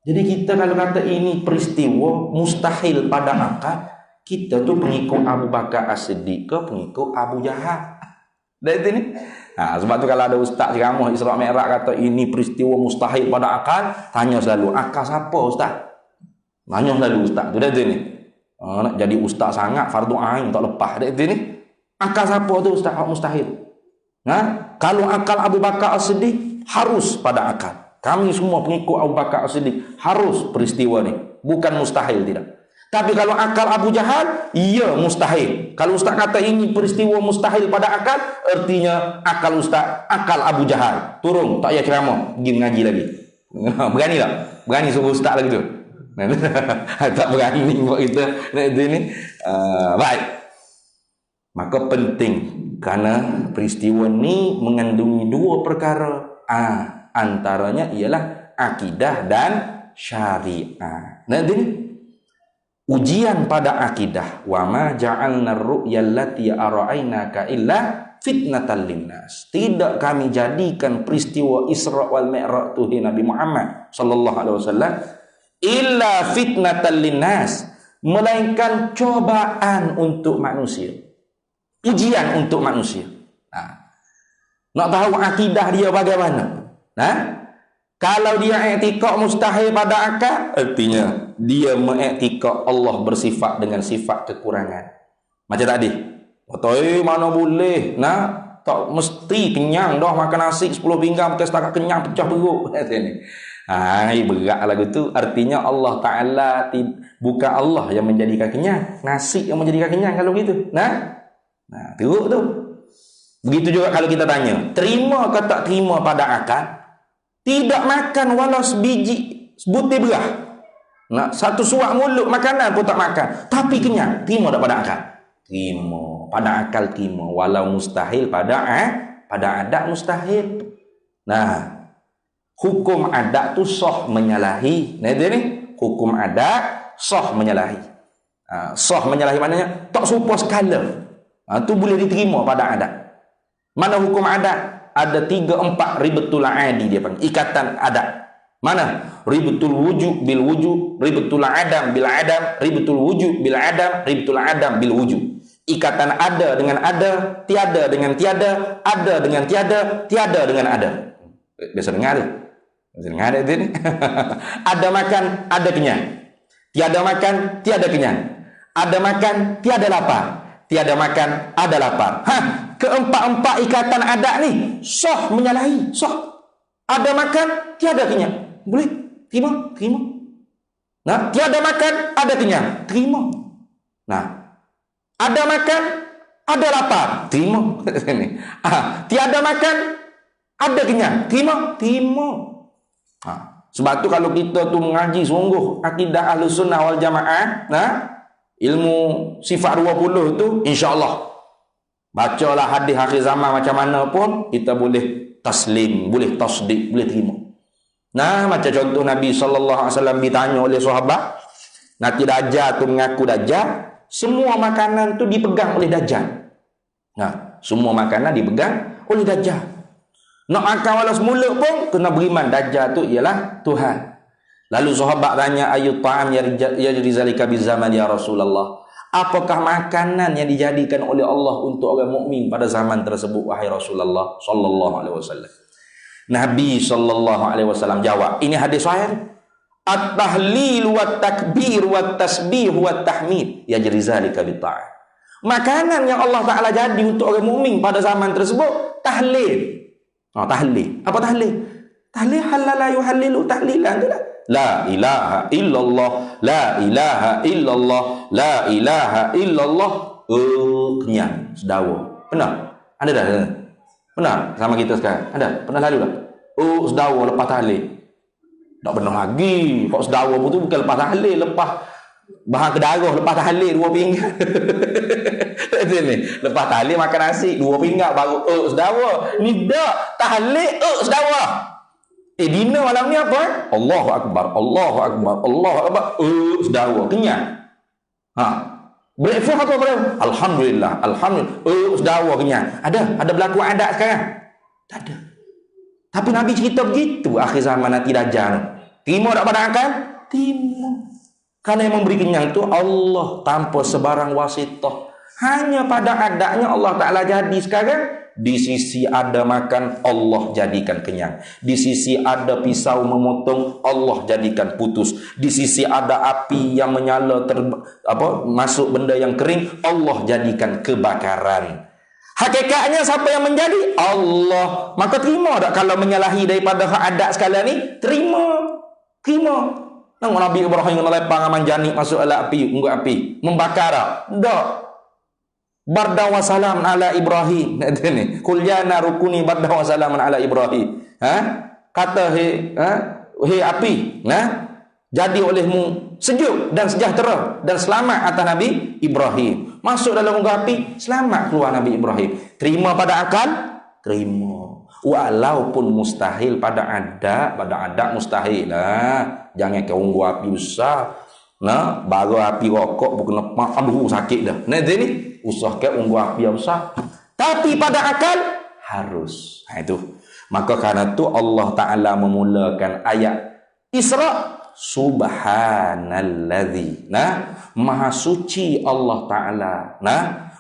Jadi kita kalau kata ini peristiwa mustahil pada akal, kita tu pengikut Abu Bakar As-Siddiq ke pengikut Abu Jahal. Ni. Sebab tu kalau ada ustaz ceramah Isra Mi'raj kata ini peristiwa mustahil pada akal, tanya selalu akal siapa ustaz? Tanya selalu ustaz tu dah ni. Nak jadi ustaz sangat fardu ain tak lepas dah ni. Akal siapa tu Ustaz? Mustahil. Kalau akal Abu Bakar As-Siddiq, harus pada akal. Kami semua pengikut Abu Bakar As-Siddiq harus peristiwa ni. Bukan mustahil, tidak. Tapi kalau akal Abu Jahal, iya mustahil. Kalau Ustaz kata ini peristiwa mustahil pada akal, artinya akal Ustaz, akal Abu Jahal. Turun, tak payah ceramah, pergi mengaji lagi. Berani tak? Berani suruh Ustaz lagi tu? Tak berani buat kita. Baik. Maka penting, kerana peristiwa ni mengandungi dua perkara. Antaranya ialah akidah dan syariah. Nanti ujian pada akidah, wa ma ja'alna ar-ru'ya allati ara'ainaka illa fitnatan linnas. Tidak kami jadikan peristiwa Isra wal Mi'raj tu Nabi Muhammad sallallahu alaihi wasallam illa fitnatan linnas, melainkan cobaan untuk manusia, ujian untuk manusia. Nak tahu akidah dia bagaimana? Kalau dia i'tikad mustahil pada akal, artinya dia mengiktikad Allah bersifat dengan sifat kekurangan. Macam tadi. Mana boleh, tak mesti kenyang dah makan nasi 10 pinggang betul setakat kenyang pecah perut. Berat lagu tu. Artinya Allah Ta'ala bukan Allah yang menjadikan kenyang, nasi yang menjadikan kenyang kalau gitu. Teruk tu. Begitu juga kalau kita tanya, terima ke tak terima pada akal? Tidak makan walau sebiji sebutir beras, satu suap mulut makanan pun tak makan, tapi kenyang, terima tak pada akal? Terima. Pada akal terima, walau mustahil pada adat mustahil. Hukum adat tu sah menyalahi. Hukum adat sah menyalahi. Sah menyalahi maknanya tak serupa skala. Tu boleh diterima pada adat. Mana hukum adat? Ada 3-4 ribatul adi dia panggil, ikatan adat. Mana? Ribatul wujud bil wujud, ribatul adam bil adam, ribatul wujud bil adam, ribatul adam bil wujud. Ikatan ada dengan ada, tiada dengan tiada, ada dengan tiada, tiada dengan ada. Biasa dengar tu. Biasa dengar tu ni. Ada makan, ada kenyang. Tiada makan, tiada kenyang. Ada makan, tiada lapar. Tiada makan, ada lapar. Keempat-empat ikatan adat ni sah menyalahi, sah. Ada makan, tiada kenyang. Boleh? Terima? Terima. Tiada makan, ada kenyang. Terima. Ada makan, ada lapar. Terima. Tiada makan, ada kenyang. Terima? Terima. Sebab tu kalau kita tu mengaji sungguh akidah Ahlus Sunnah wal Jamaah, ilmu sifat 20 tu, insya-Allah bacalah hadis akhir zaman macam mana pun kita boleh taslim, boleh tasdik, boleh terima. Macam contoh Nabi sallallahu alaihi wasallam ditanya oleh sahabat, nanti Dajjal tu mengaku Dajjal, semua makanan tu dipegang oleh Dajjal. Semua makanan dipegang oleh Dajjal. Nak makan walau semula pun kena beriman Dajjal tu ialah Tuhan. Lalu sahabat tanya, ayat ta'am yajri zalika bizaman ya Rasulullah. Apakah makanan yang dijadikan oleh Allah untuk orang mukmin pada zaman tersebut wahai Rasulullah sallallahu alaihi wasallam? Nabi sallallahu alaihi wasallam jawab, ini hadis sahih. At-tahlil wa takbir wa tasbih wa tahmid yajri zalika bi ta'am. Makanan yang Allah Taala jadi untuk orang mukmin pada zaman tersebut tahlil. Tahlil. Apa tahlil? Tahlil halal yuhallilu tahlilan tu lah. La ilaha illallah, la ilaha illallah, la ilaha illallah. Kenyang, sedawa. Pernah? Ada dah? Pernah sama kita sekarang? Ada? Pernah lalu tak? Sedawa lepas tahlil. Tak pernah lagi. Kok sedawa pun tu bukan lepas tahlil, lepas bahan kedarah, lepas tahlil 2 pinggang. Lepas tahlil makan nasi 2 pinggang baru sedawa. Ni dak tahlil sedawa. Dinner malam ni apa? Allahu Akbar, Allahu Akbar, Allahu Akbar. Sedawa, kenyang. Breakfast apa bro? Alhamdulillah, Alhamdulillah. Sedawa, kenyang. Ada berlaku adat sekarang? Tak ada. Tapi Nabi cerita begitu akhir zaman nanti Dajjal. Terima tak pada akal? Terima. Karena yang memberi kenyang tu Allah tanpa sebarang wasitah. Hanya pada adatnya Allah Ta'ala jadi sekarang. Di sisi ada makan, Allah jadikan kenyang. Di sisi ada pisau memotong, Allah jadikan putus. Di sisi ada api yang menyala masuk benda yang kering, Allah jadikan kebakaran. Hakikatnya siapa yang menjadi? Allah. Maka terima tak kalau menyalahi daripada hak adat sekalian ni? Terima. Nang Nabi Ibrahim melepang aman janik masuk ala api, unggut api, membakar tak? Tak. Barda wa salam ala Ibrahim. Kata ni, qul ya narukuni barda wa salam ala Ibrahim. Kata hei api, jadi olehmu sejuk dan sejahtera dan selamat atas Nabi Ibrahim. Masuk dalam unggut api, selamat keluar Nabi Ibrahim. Terima pada akal? Terima. Walaupun mustahil pada adat mustahil lah. Jangan ke unggut api besar. Bara api rokok bukan aduh sakit dah. Ni usah ke unggut api yang besar. Tapi pada akal harus. Itu. Maka karena itu Allah Taala memulakan ayat Isra, subhanalladzi. Maha suci Allah Taala.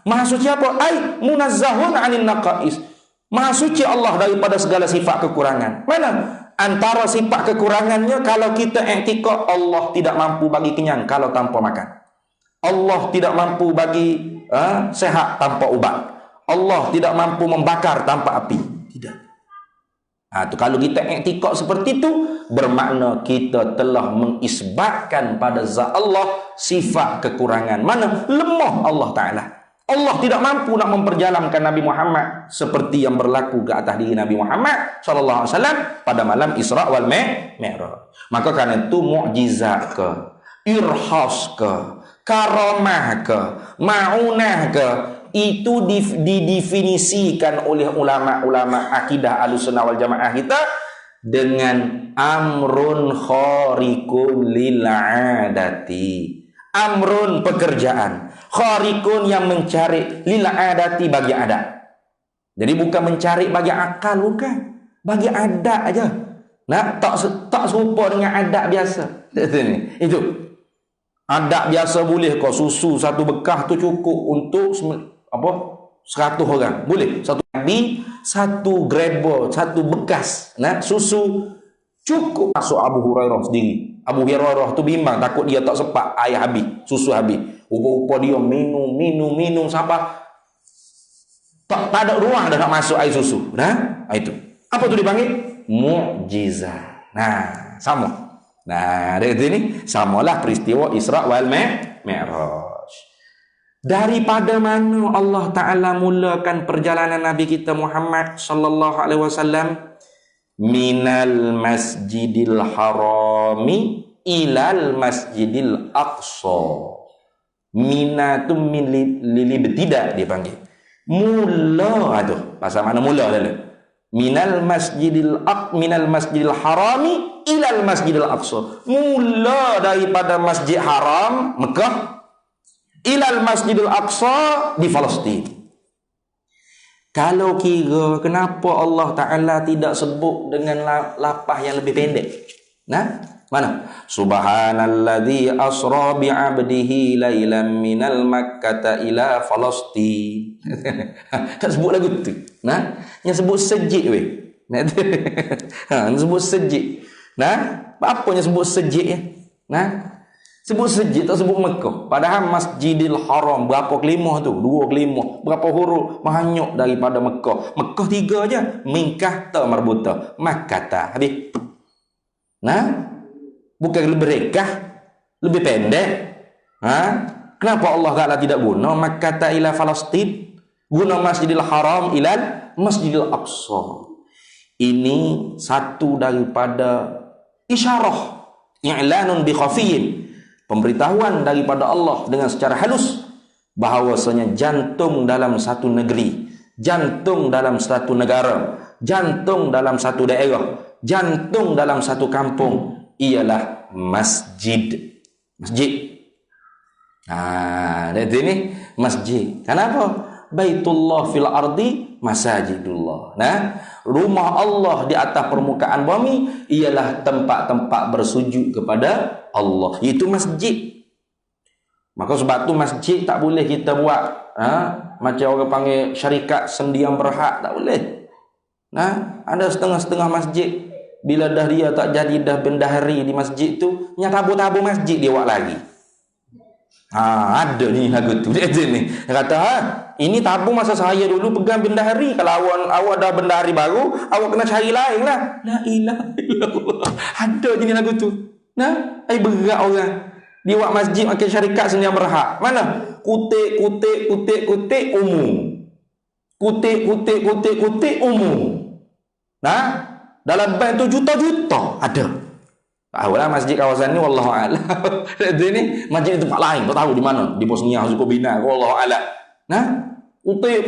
Maha suci apa? Ai munazzahun 'anil naqais. Maha suci Allah daripada segala sifat kekurangan. Mana? Antara sifat kekurangannya, kalau kita i'tikad Allah tidak mampu bagi kenyang kalau tanpa makan. Allah tidak mampu bagi sehat tanpa ubat. Allah tidak mampu membakar tanpa api. Tidak. Tu kalau kita i'tikad seperti itu, bermakna kita telah mengisbatkan pada zat Allah sifat kekurangan. Mana? Lemah Allah Ta'ala. Allah tidak mampu nak memperjalankan Nabi Muhammad seperti yang berlaku ke atas diri Nabi Muhammad sallallahu alaihi wasallam pada malam Isra wal Mi'raj. Maka karena itu mukjizat ke, irhas ke, karamah ke, maunah ke, itu didefinisikan oleh ulama-ulama akidah Ahlussunnah wal Jamaah kita dengan amrun khariqun lil 'adati. Amrun pekerjaan, kharikun yang mencari lil adati bagi adat. Jadi bukan mencari bagi akal, bukan. Bagi adat aja. Tak serupa dengan adat biasa. Itu. Adat biasa boleh kau susu satu bekas tu cukup untuk 100 orang. Boleh. Satu nabi, satu grebo, satu bekas susu cukup. Masuk Abu Hurairah sendiri. Abu Hurairah tu bimbang, takut dia tak sempat air habis, susu habis. Rupa-rupa dia minum sampai tak ada ruang dah nak masuk air susu. Itu. Apa tu dipanggil? Mukjizat. Sama. Dari sini samalah peristiwa Isra wal Mi'raj. Daripada mana Allah Ta'ala mulakan perjalanan Nabi kita Muhammad sallallahu alaihi wasallam? Minal masjidil harami ilal masjidil aqsa. Mina tu lili betidak dia panggil. Mula tu. Pasal mana mula dulu? Minal masjidil harami ilal masjidil aqsa. Mula daripada Masjid Haram Mekah ilal masjidil aqsa di Palestin. Kalau kira kenapa Allah Ta'ala tidak sebut dengan lapah yang lebih pendek? Mana? Subhanalladzi asra bi'abdihi lailan minal makkata ila Falastin. Tak sebut lagu tu. Yang sebut sejik weh. Sebut sejik. Apa yang sebut sejik ya? Sebut sejid tak sebut Mekah. Padahal Masjidil Haram berapa kelimah tu? 2 kelimah. Berapa huruf? Banyak daripada Mekah. Mekah 3 aja. Minkah ta marbuta. Makkata. Habis. Bukan lebih rekah, lebih pendek. Kenapa Allah Ta'ala tidak guna Makkata ila Falastin? Guna Masjidil Haram ilal Masjidil Aqsa. Ini satu daripada isyarah. I'lanun bi khafiyin. Pemberitahuan daripada Allah dengan secara halus bahawasanya jantung dalam satu negeri, jantung dalam satu negara, jantung dalam satu daerah, jantung dalam satu kampung ialah masjid. Masjid. Dari ini masjid. Kenapa? Baitullah fil ardi masajidullah. Rumah Allah di atas permukaan bumi ialah tempat-tempat bersujud kepada Allah. Itu masjid. Maka sebab tu masjid tak boleh kita buat macam orang panggil syarikat sendian berhak, tak boleh. Ada setengah-setengah masjid bila dah dia tak jadi dah bendahari di masjid tu, nya tabu-tabu masjid dia buat lagi. Ada ni lagu tu dia ni. Dia kata, ini tabung masa saya dulu pegang bendahari. Kalau awak dah bendahari baru, awak kena cari lain lah. La ilaha illallah. Ada je ni lagu tu. Nah, berat orang. Dia buat masjid makin syarikat sendiri berhak. Mana? Kutik umum. Kutik umum. Nah, dalam bank tu juta-juta ada. Tahulah masjid kawasan ni wallahu a'lam. Dia ni masjid di tempat lain, kau tahu di mana? Di Bosnia, Herzegovina, wallahu a'lam. Nah, kutik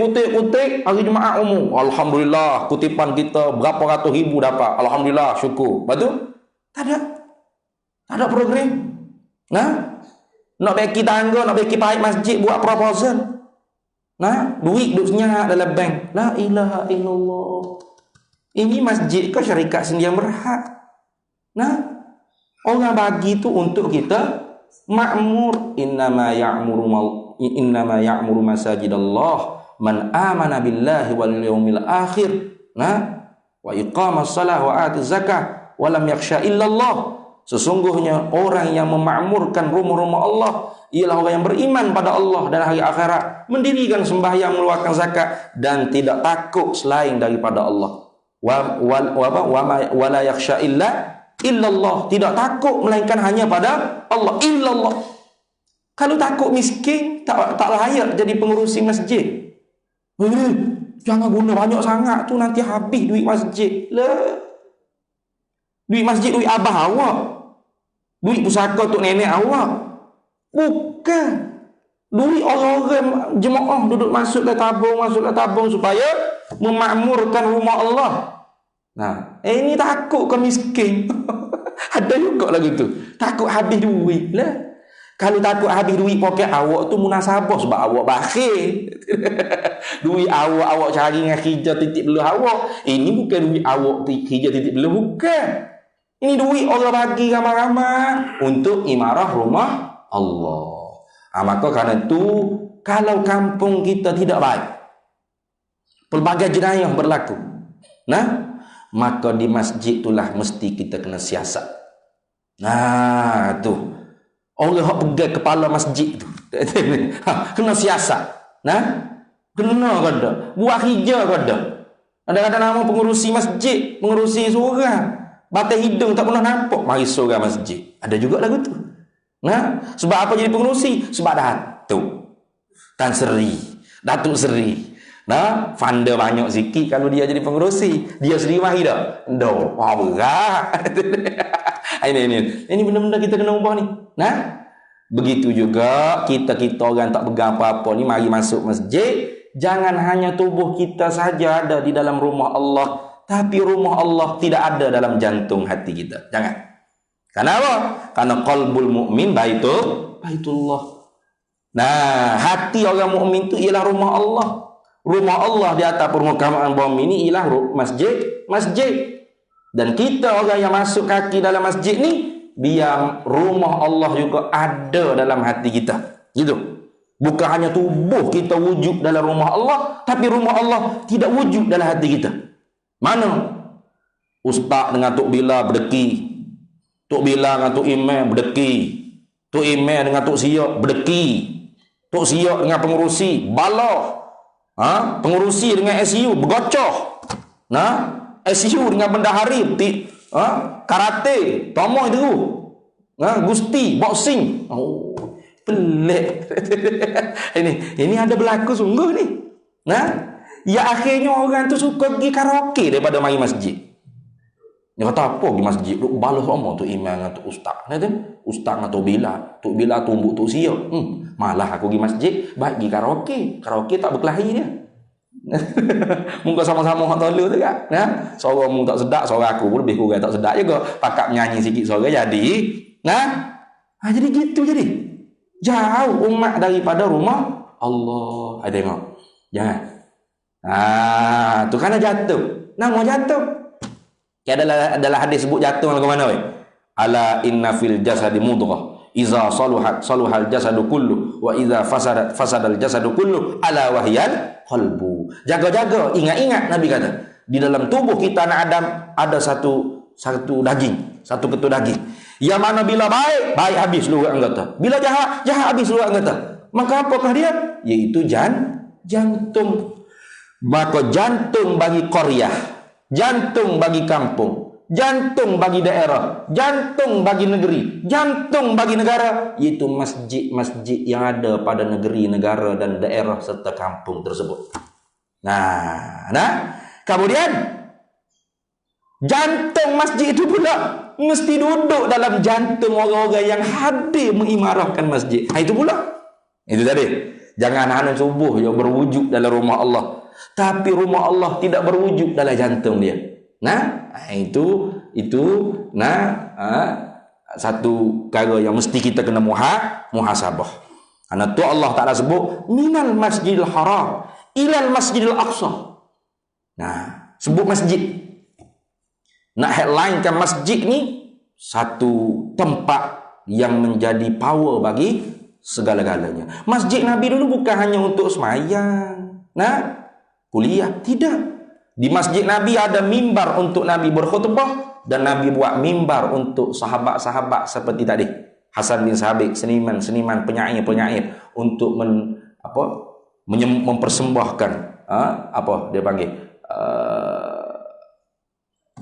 hari Jumaat umum. Alhamdulillah, kutipan kita berapa ratus ribu dapat. Alhamdulillah, syukur. Betul? Tak ada program. Nah, nak bagi tangga, nak bagi pahit masjid, buat proposal. Nah, duit duk senyap dalam bank. La ilaha illallah. Ini masjid ke syarikat sendiri yang berhak. Nah, orang bagi tu untuk kita makmur. Innama ya'muru masajidallah man amana billahi wal yawmil akhir. Nah, wa iqamas salah wa atiz zakah wa lam yakhsha illallah. Sesungguhnya orang yang memakmurkan rumah-rumah Allah ialah orang yang beriman pada Allah dan hari akhirat, mendirikan sembahyang, mengeluarkan zakat dan tidak takut selain daripada Allah. Wa la yakhsha illallah, tidak takut melainkan hanya pada Allah. Illallah. Kalau takut miskin, tak layak jadi pengurusi masjid. Jangan guna banyak sangat tu, nanti habis duit masjid lah. Duit masjid duit abah awak, duit pusaka untuk nenek awak. Bukan duit orang-orang jemaah duduk masuk ke tabung supaya memakmurkan rumah Allah. Nah, ini takut ke miskin. Ada juga lagu tu. Takut habis duit lah. Kalau takut habis duit poket awak tu munasabah sebab awak bakhil. Duit awak cari dengan kerja titik belah awak. Ini bukan duit awak kerja titik belah, bukan. Ini duit orang bagi ramai-ramai untuk imarah rumah Allah. Maka kerana itu, kalau kampung kita tidak baik, pelbagai jenayah berlaku. Nah, maka di masjid itulah mesti kita kena siasat. Nah, tu orang yang pegang kepala masjid tu kena siasat. Nah, kena kada buat hijau kada. Ada nama pengurusi masjid, pengurusi surau, batai hidung tak pernah nampak, mari surau masjid. Ada juga lagu tu. Nah, sebab apa jadi pengurusi? Sebab Datuk Seri. Nah, fanda banyak sikit kalau dia jadi pengurusi. Dia sendiri mari dah. Dah, berat. Ini benda-benda kita kena ubah ni. Nah, begitu juga kita orang tak pegang apa-apa ni, mari masuk masjid. Jangan hanya tubuh kita saja ada di dalam rumah Allah, tapi rumah Allah tidak ada dalam jantung hati kita. Jangan. Kenapa? Karena qalbul mukmin baitullah. Nah, hati orang mukmin itu ialah rumah Allah. Rumah Allah di atas permukaan bumi ini ialah masjid. Dan kita orang yang masuk kaki dalam masjid ni, biar rumah Allah juga ada dalam hati kita. Gitu. Bukan hanya tubuh kita wujud dalam rumah Allah, tapi rumah Allah tidak wujud dalam hati kita. Mana? Ustaz dengan Tok Bila berdeki. Tok Bila dengan Tok Imam berdeki. Tok Imam dengan Tok Siak berdeki. Tok Siak dengan pengurusi balah. Pengurusi dengan SU bergocoh. Nah, SU dengan bendahari karate, tomoy tu. Gusti, boxing. Oh, pelik. ini ada berlaku sungguh ni. Nah, ya akhirnya orang tu suka pergi karaoke daripada mari masjid. Dia kata apa pergi masjid? Duk balas sama tu imam dengan tu ustaz. Ustaz dengan tu Bila. Tu Bila tumbuk tu Siak. Malah aku pergi masjid, baik pergi karaoke. Karaoke tak berkelahi dia. Mungkin sama-sama hak tolu tu kan. Nah, suara mu tak sedap, suara aku pun lebih kurang tak sedap juga. Pakak menyanyi sikit suara jadi. Nah, jadi gitu jadi. Jauh umat daripada rumah Allah. Ada tengok. Jangan. Tu kan jatuh. Nama jatuh. Adalah hadis sebut jatuh lagu mana weh? Ala inna fil jasadi mudghah. Iza saluhal jasadu kullu wa iza fasadal jasadu kullu ala wahyal qalbu. Jaga-jaga, ingat-ingat Nabi kata, di dalam tubuh kita anak Adam ada satu daging, satu ketul daging. Yang mana bila baik, baik habis seluruh anggota. Bila jahat, jahat habis seluruh anggota. Maka apakah dia? Yaitu jantung. Maka jantung bagi qaryah, jantung bagi kampung, jantung bagi daerah, jantung bagi negeri, jantung bagi negara, yaitu masjid-masjid yang ada pada negeri, negara dan daerah serta kampung tersebut. Nah, kemudian jantung masjid itu pula mesti duduk dalam jantung orang-orang yang hadir mengimarahkan masjid. Itu pula. Itu tadi. Jangan hanya subuh yang berwujud dalam rumah Allah, tapi rumah Allah tidak berwujud dalam jantung dia. Nah, itu satu perkara yang mesti kita kena muhasabah. Karena tu Allah Taala sebut minal masjidil haram ilal masjidil aqsa. Nah, sebut masjid. Nak headlinekan masjid ni satu tempat yang menjadi power bagi segala-galanya. Masjid Nabi dulu bukan hanya untuk semayang, kuliah, tidak. Di masjid Nabi ada mimbar untuk Nabi berkhutbah, dan Nabi buat mimbar untuk sahabat-sahabat seperti tadi Hasan bin Sabit, seniman, penyair untuk mempersembahkan apa dia panggil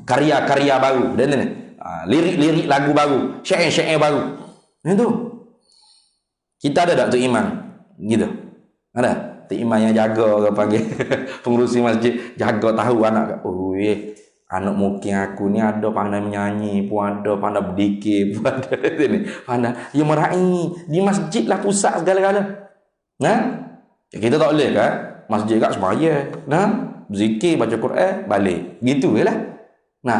karya-karya baru, dan lirik-lirik lagu baru, syair-syair baru. Itu kita ada tak tu imam gitu? Ada tu imam yang jaga, orang panggil pengurusi masjid, jaga tahu anak. Oh anak mungkin aku ni ada pandai menyanyi, pun ada pandai berdikir, pun ada ni pandai yang meraih di masjid lah pusat segala-gala. Kita tak boleh kan masjid kat sembahyang, berzikir, baca Quran, balik gitu je lah.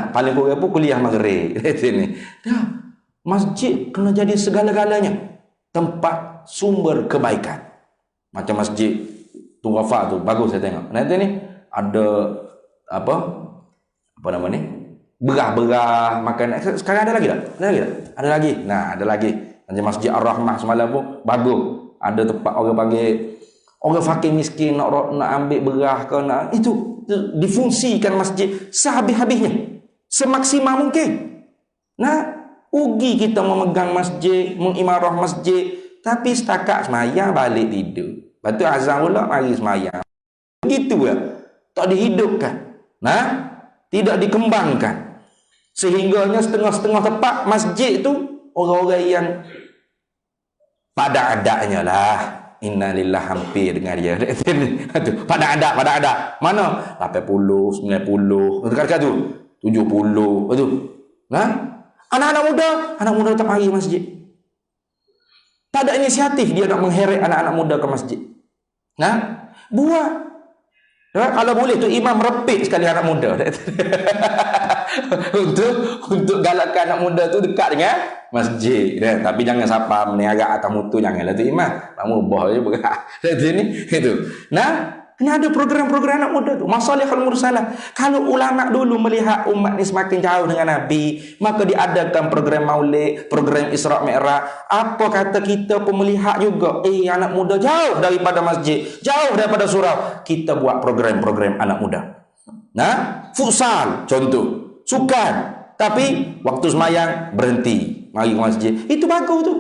Paling kurang pun kuliah maghrib ni. Masjid kena jadi segala-galanya, tempat sumber kebaikan. Macam masjid Turafa tu bagus saya tengok. Nanti ni ada apa nama ni? Berah-berah makan. Sekarang ada lagi tak? Ada lagi. Ada lagi. Macam Masjid Ar-Rahmah semalam pun bagus. Ada tempat orang panggil orang fakir miskin nak ambil berah ke itu difungsikan masjid sehabis-habisnya, semaksimal mungkin. Ugi kita memegang masjid, mengimarah masjid, tapi setakat semayang balik tidur. Lepas tu azan pula mari semayang. Begitu lah. Tak dihidupkan. Tidak dikembangkan. Sehingganya setengah-setengah tempat masjid tu orang-orang yang pada adanya lah. Innalillah hampir dengan dia. Pada ada. Mana? 80, 90, dekat-dekat tu. 70, betul. Anak-anak muda tak pergi masjid. Tak ada inisiatif dia nak mengheret anak-anak muda ke masjid. Buat. Kalau boleh tu imam repit sekali anak muda. untuk galakkan anak muda tu dekat dengan masjid. Tapi jangan siapa meniaga atas mutu, janganlah tu imam. Kamu ubah je berat. Itu. Kena ada program-program anak muda tu. Masalihul mursalah. Kalau ulama dulu melihat umat ni semakin jauh dengan Nabi, maka diadakan program maulid, program Isra' Mi'raj. Apa kata kita pun melihat juga, anak muda jauh daripada masjid, jauh daripada surau. Kita buat program-program anak muda. Futsal contoh, sukan. Tapi waktu semayang berhenti, mari ke masjid. Itu bagus tu.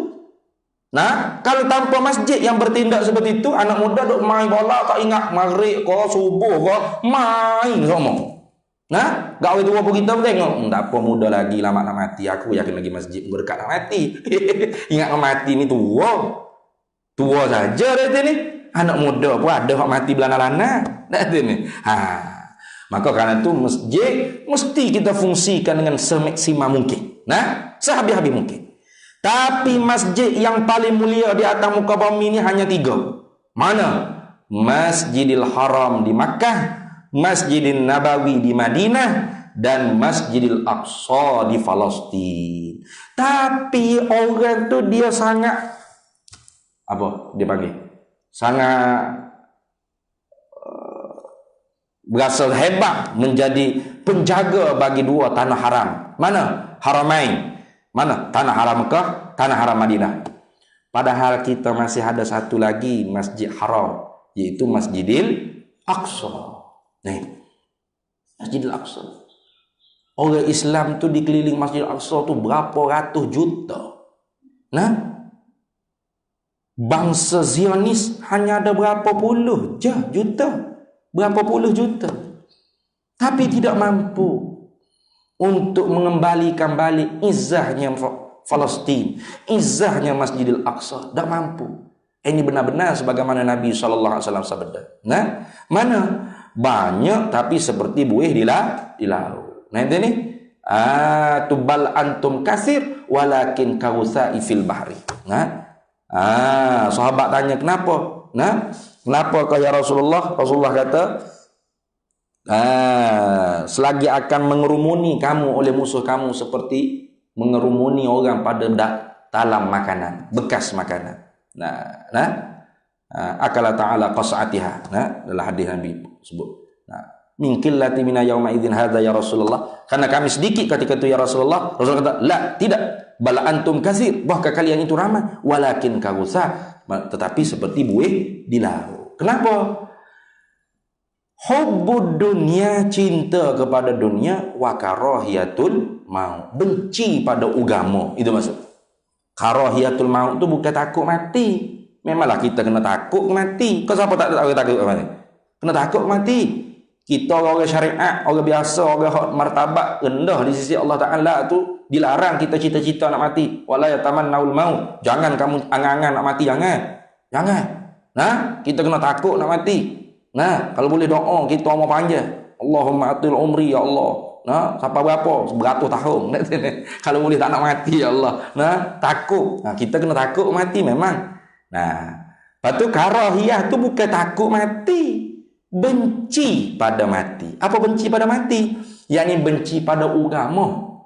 Kalau tanpa masjid yang bertindak seperti itu, anak muda duk main bola tak ingat maghrib ke subuh ke, main semua. Gak orang tua pun kita pun tengok, tak apa muda lagi lama nak mati, aku yakin lagi masjid berdekat nak mati. Ingat nak mati ni tua saja dia ni. Anak muda pun ada hak mati belana-lana. Ni. Maka kerana itu masjid mesti kita fungsikan dengan semaksimal mungkin. Sehabis-habis mungkin. Tapi masjid yang paling mulia di atas muka bumi ini hanya 3. Mana? Masjidil Haram di Makkah, Masjidil Nabawi di Madinah, dan Masjidil Aqsa di Palestin. Tapi orang tu dia sangat apa dia panggil? Sangat berasa hebat menjadi penjaga bagi 2 tanah haram. Mana? Haramain. Mana? Tanah haram Mekah, tanah haram Madinah. Padahal kita masih ada satu lagi masjid haram, yaitu Masjidil Aqsa. Masjidil Aqsa. Orang Islam tu di keliling Masjid Al-Aqsa tu berapa ratus juta. Nah, bangsa Zionis hanya ada berapa puluh juta. Berapa puluh juta. Tapi tidak mampu untuk mengembalikan balik izahnya Palestin, izahnya Masjidil Aqsa. Tak mampu. Ini benar-benar sebagaimana Nabi SAW sabda. Nah, mana? Banyak tapi seperti buih di laut. Nah, ini tubal antum kasir walakin kawusai fil bahri. Nah, sahabat tanya kenapa? Nah, kenapa kaya Rasulullah? Rasulullah kata, selagi akan mengerumuni kamu oleh musuh kamu seperti mengerumuni orang pada dalam makanan, bekas makanan. Akala ta'ala qas'atiha. Dalam hadis Nabi sebut. Min qillati mina yauma idzin hadza ya Rasulullah. Karena kami sedikit ketika itu ya Rasulullah. Rasulullah kata, "La, tidak. Bal antum katsir." Bahkan kalian itu ramai, walakin kagusa, tetapi seperti buih di laut. Kenapa? Hubbud dunia, cinta kepada dunia, wa karahiyatul maut, benci pada agama. Itu maksud. Karahiyatul maut tu bukan takut mati. Memanglah kita kena takut mati. Kau siapa tak takut mati? Kena takut mati. Kita orang syariat, orang biasa, orang martabat rendah di sisi Allah Ta'ala tu dilarang kita cita-cita nak mati. Wala yatamannaul maut. Jangan kamu angan-angan nak mati, jangan. Kita kena takut nak mati. Kalau boleh doa kita mau panjang. Allahumma atil umri ya Allah. Sampai berapa? Beratus tahun. Kalau boleh tak nak mati ya Allah. Takut. Kita kena takut mati memang. Lepas tu karahiyah tu bukan takut mati. Benci pada mati. Apa benci pada mati? Yang ini benci pada agama.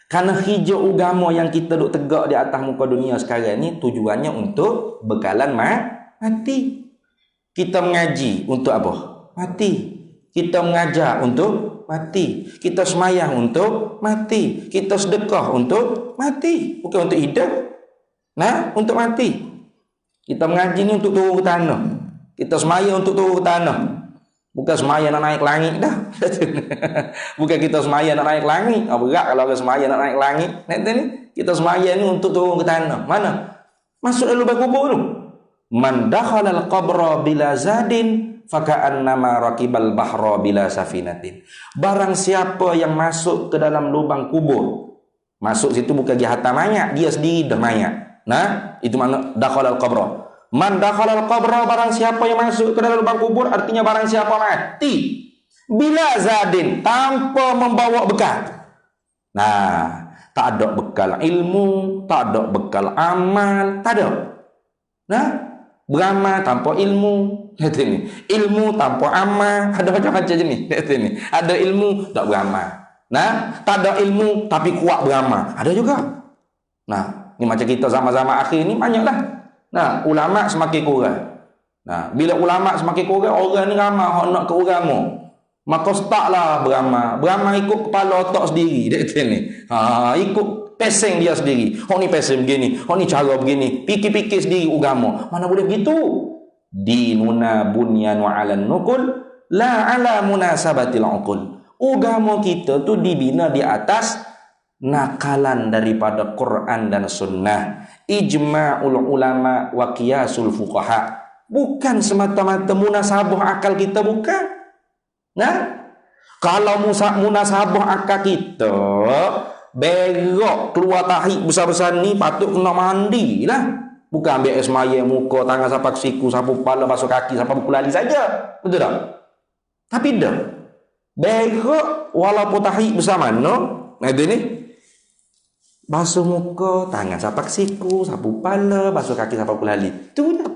Karena hijau agama yang kita duk tegak di atas muka dunia sekarang ni tujuannya untuk bekalan mati. Kita mengaji untuk apa? Mati. Kita mengajar untuk mati. Kita semayang untuk mati. Kita sedekah untuk mati. Bukan untuk hidup. Untuk mati. Kita mengaji ni untuk turun ke tanah. Kita semayang untuk turun ke tanah. Bukan semayang nak naik langit dah. Bukan kita semayang nak naik langit. Berat kalau kita semayang nak naik langit. Kita semayang ni untuk turun ke tanah. Mana? Masuk dalam lubang kubur tu. Man dakhalal qabra bila zadin faka'annama raqibal bahra bila safinatin. Barang siapa yang masuk ke dalam lubang kubur. Masuk situ bukan dia hantar mayat, dia sendiri dah mayat. Itu makna dakhalal qabra. Man dakhalal qabra, barang siapa yang masuk ke dalam lubang kubur, artinya barang siapa mati bila zadin, tanpa membawa bekal. Tak ada bekal ilmu, tak ada bekal amal, tak ada. Beramal tanpa ilmu, ilmu tanpa amal, ada macam-macam jenis. Ada ilmu tak beramal. Tak ada ilmu tapi kuat beramal, ada juga. Ni macam kita zaman-zaman akhir ni banyaklah. Ulama semakin kurang. Bila ulama semakin kurang, orang ni ramai hak nak ke agama. Maka startlah beramal. Beramal ikut kepala otak sendiri. Ikut peseng dia sendiri. Hak ni peseng begini, hak ni cara begini. Fikir-fikir sendiri agama. Mana boleh begitu? Dinuna bunyanu 'alan nuqul la 'ala munasabatil uqul. Agama kita tu dibina di atas nakalan daripada Quran dan Sunnah, ijma'ul ulama wa qiyasul fuqaha. Bukan semata-mata munasabah akal kita, bukan. Kalau munasabah akal kita berok keluar tahi besar-besar ni, patut kena mandi lah. Bukan ambil air semaya, muka, tangan, sapak siku, sapu kepala, basuh kaki, sapu kulali saja. Betul tak? Tapi dah berok walaupun tahi besar mana, ni basuh muka, tangan, sapak siku, sapu kepala, basuh kaki, sapu kulali. Itu dah.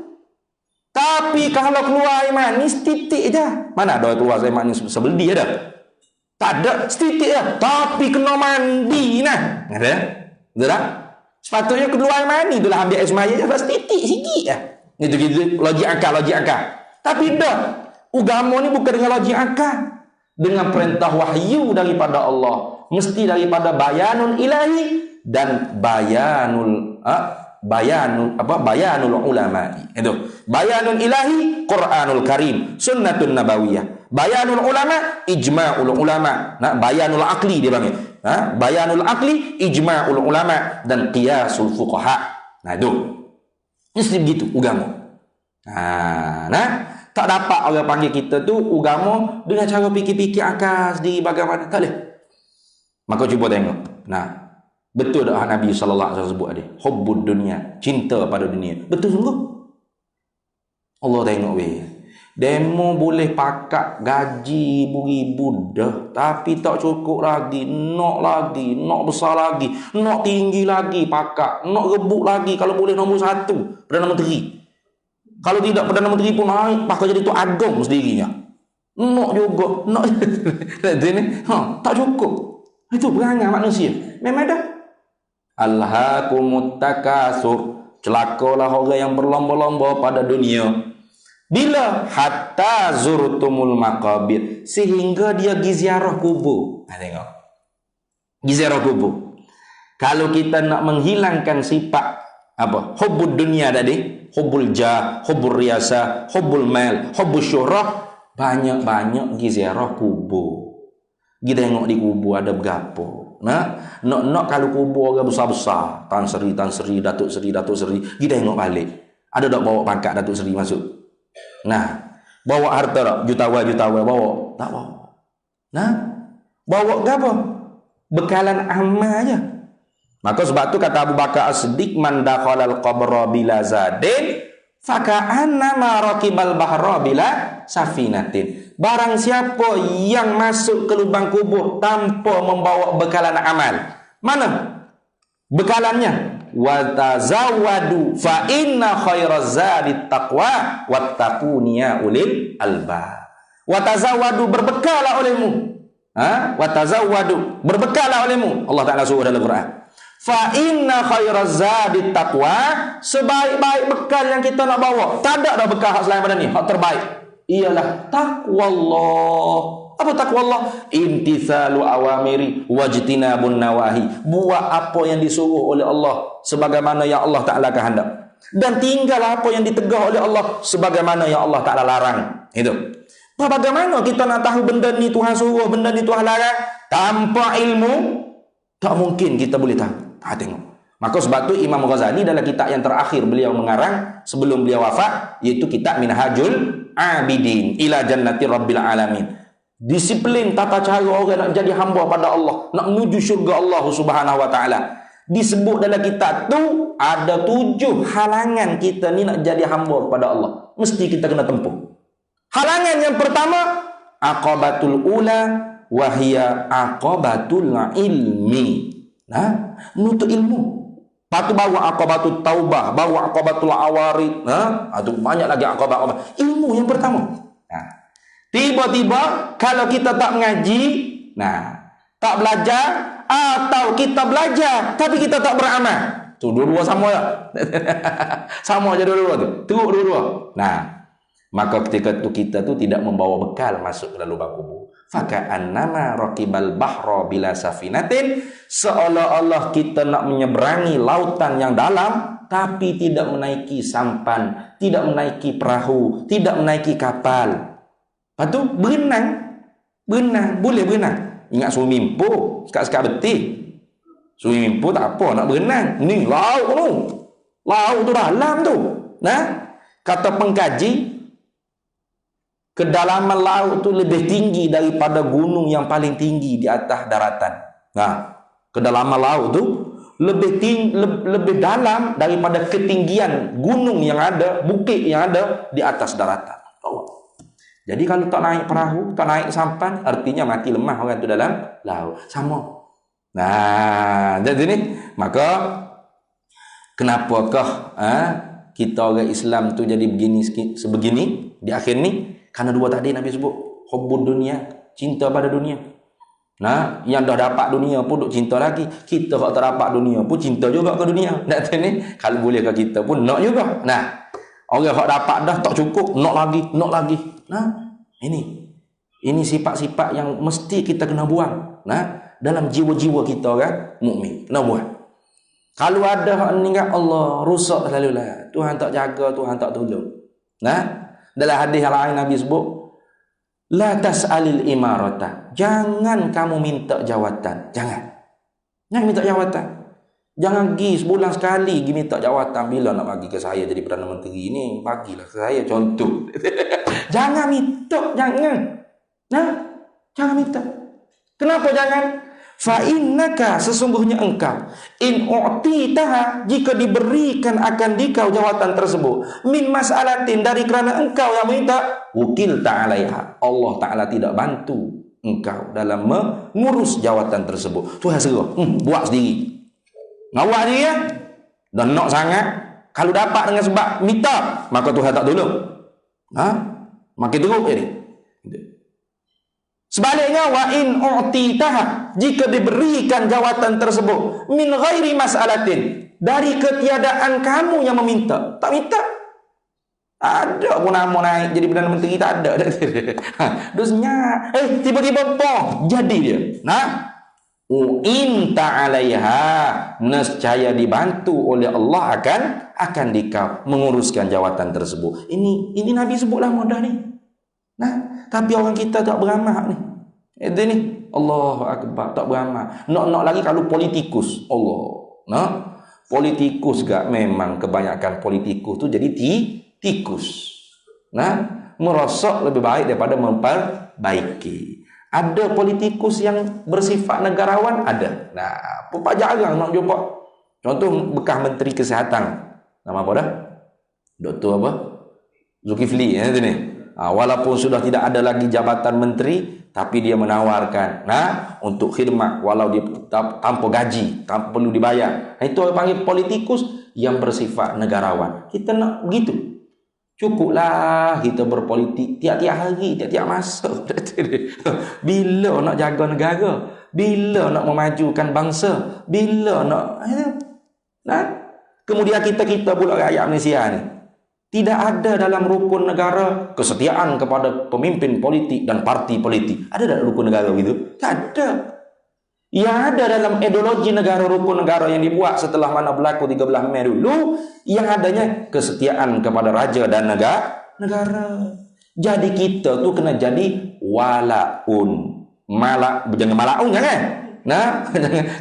Tapi kalau keluar air manis titik dah. Mana ada keluar air manis sebeldi ada? Tak ada, setitik dah. Tapi kena mandi nah. Ada? Betul tak? Sepatutnya keluar air manis itulah, ambil air semaya je setitik sikit dah. Itu gitu logik akal. Tapi dah. Agama ni bukan dengan logik akal. Dengan perintah wahyu daripada Allah. Mesti daripada bayanul ilahi dan bayanul ulama. Itu bayanul ilahi Quranul Karim, sunnatun nabawiyah. Bayanul ulama, ijma'ul ulama. Nah, bayanul aqli dia panggil. Bayanul aqli, ijma'ul ulama dan qiyasul fuqaha. Nah, itu. Mesti begitu agama. Nah, tak dapat orang panggil kita tu agama dengan cara fikir-fikir akal sendiri bagaimana. Tak boleh. Maka cuba tengok. Nah, betul dah Nabi sallallahu alaihi wasallam sebut ada. Hubbud dunia, cinta pada dunia. Betul sungguh. Allah tengok weh. Demo boleh pakat gaji ribu dah, tapi tak cukup lagi, nak besar lagi, nak tinggi lagi pakat, nak rebut lagi kalau boleh nombor 1 Perdana Menteri. Kalau tidak Perdana Menteri pun naik pakai jadi tu agong sendirinya. Nak juga, nak tak cukup. Itu perangai manusia. Memang dah. Alhaakumut takasur. Celakalah orang yang berlomba-lomba pada dunia. Bila hatta zurtumul maqabir, sehingga dia pergi ziarah kubur. Tengok. Pergi ziarah kubur. Kalau kita nak menghilangkan sifat apa? Hubbud dunia tadi, hubbul jah, hubbul riasa, hubbul mal, hubbul syuhrah, banyak-banyak pergi ziarah kubur. Kita tengok di kubur ada berapa. Nak kalau kubur orang besar-besar, Tan Sri, Datuk Sri, kita tengok balik. Ada tak bawa pangkat Datuk Sri masuk? Nah, bawa harta tak? Jutawan bawa? Tak bawa. Nah, bawa ke apa? Bekalan amal aja. Maka sebab tu kata Abu Bakar As-Siddiq, man dakhalal qabra bila zadin faka'anna ma raqibal bahra bila safinatin. Barang siapa yang masuk ke lubang kubur tanpa membawa bekalan amal. Mana bekalannya? Wa tazawwadu fa inna khairaz zadi taqwa wattaquni ya ulil albab. Wa tazawwadu, berbekalah olehmu. Wa tazawwadu, berbekalah olehmu. Allah Taala suruh dalam Quran. Fa inna khairaz zadi taqwa, sebaik-baik bekal yang kita nak bawa. Tak ada dah bekal hak selain pada ni, hak terbaik ialah taqwallah. Apa takwa Allah? Imtithalu awamiri wajtinabun nawahi. Buat apa yang disuruh oleh Allah sebagaimana yang Allah Ta'ala kehendak, dan tinggal apa yang ditegah oleh Allah sebagaimana yang Allah Ta'ala larang. Itu. Bagaimana kita nak tahu benda ni Tuhan suruh, benda ni Tuhan larang? Tanpa ilmu tak mungkin kita boleh tahu. Tengok. Maka sebab tu Imam Ghazali dalam kitab yang terakhir beliau mengarang sebelum beliau wafat, iaitu kitab Minhajul Abidin ila Jannati Rabbil Alamin. Disiplin tata cara orang nak jadi hamba pada Allah, nak menuju syurga Allah Subhanahu wa taala. Disebut dalam kitab tu ada 7 halangan kita ni nak jadi hamba kepada Allah. Mesti kita kena tempuh. Halangan yang pertama, aqabatul ula wa hiya aqabatul ilmi. Menuntut ilmu. Lepas tu bawa aqabatul taubah, bawa aqabatul awarid. Itu banyak lagi aqabat. Ilmu yang pertama. Tiba-tiba kalau kita tak mengaji, tak belajar, atau kita belajar tapi kita tak beramal, tu dua-dua sama tak? Sama aja dua-dua tu. Teruk dua-dua. Maka ketika tu kita tu tidak membawa bekal masuk ke dalam lubang kubur. Faka'annama raqibal bahra bila safinatin, seolah-olah kita nak menyeberangi lautan yang dalam tapi tidak menaiki sampan, tidak menaiki perahu, tidak menaiki kapal. Lepas tu berenang, boleh berenang. Ingat swimming pool, sekat-sekat betis. Swimming pool tak apa nak berenang. Ni laut tu. Laut tu dalam tu. Kata pengkaji, kedalaman laut tu lebih tinggi daripada gunung yang paling tinggi di atas daratan. Kedalaman laut tu lebih dalam daripada ketinggian gunung yang ada, bukit yang ada di atas daratan. Jadi kalau tak naik perahu, tak naik sampan, artinya mati lemah orang tu dalam laut. Sama. Jadi ni, maka kenapakah kita orang Islam tu jadi begini sebegini di akhir ni? Karena dua tadi Nabi sebut, hubbud dunia, cinta pada dunia. Yang dah dapat dunia pun duk cinta lagi. Kita kalau tak dapat dunia pun cinta juga ke dunia. Ni, kalau boleh ke kita pun nak juga. Orang yang dapat dah tak cukup, nak lagi. Ini sifat-sifat yang mesti kita kena buang. Dalam jiwa-jiwa kita kan, mukmin. Kena buang. Kalau ada hak ni kan, Allah rusak selalu lah. Tuhan tak jaga, Tuhan tak tolong. Dalam hadis yang lain Nabi sebut, La tas'alil imarata. Jangan kamu minta jawatan. Jangan minta jawatan. Jangan pergi sebulan sekali pergi minta jawatan. Bila nak bagi ke saya jadi Perdana Menteri ini, bagilah ke saya contoh. Jangan minta, jangan. Jangan minta. Kenapa jangan? Fa innaka, sesungguhnya engkau, in u'titaha, jika diberikan akan dikau jawatan tersebut, min mas'alatin, dari kerana engkau yang minta, wukil ta'alaiha, Allah Ta'ala tidak bantu engkau dalam mengurus jawatan tersebut. Tuhan serah, buat sendiri, ngawak dia ya? Dan nak sangat, kalau dapat dengan sebab minta, maka Tuhan tak tolong. Makin teruk jadi. Sebaliknya, wa in u'titaha, jika diberikan jawatan tersebut, min ghairi mas'alatin, dari ketiadaan kamu yang meminta, tak minta. Ada pun nama naik jadi Perdana Menteri, tak ada. Dosnya, tiba-tiba jadi dia. In ta'alaiha, nescaya dibantu oleh Allah akan dikau menguruskan jawatan tersebut. Ini Nabi sebutlah mudah ni. Tapi orang kita tak beramal ni. Itu ni, Allahu Akbar, tak beramal. Nak lagi kalau politikus. Allah. Politikus gak, memang kebanyakan politikus tu jadi tikus. Merosok lebih baik daripada memperbaiki. Ada politikus yang bersifat negarawan, ada. Apa jarang nak jumpa. Contoh bekas Menteri Kesihatan. Nama apa dah? Doktor apa? Zulkifli, itu ni. Walaupun sudah tidak ada lagi jabatan menteri, tapi dia menawarkan untuk khidmat walau dia tanpa gaji, tanpa perlu dibayar. Itu orang panggil politikus yang bersifat negarawan. Kita nak begitu. Cukuplah kita berpolitik tiap-tiap hari, tiap-tiap masa. Bila nak jaga negara, bila nak memajukan bangsa, bila nak kemudian kita pula rakyat Malaysia ni, tidak ada dalam rukun negara kesetiaan kepada pemimpin politik dan parti politik. Ada dalam rukun negara begitu? Tak ada. Yang ada dalam ideologi negara, rukun negara yang dibuat setelah mana berlaku 13 Mei dulu, yang adanya kesetiaan kepada raja dan negara. Jadi kita tu kena jadi walaun. Jangan malaun, jangan.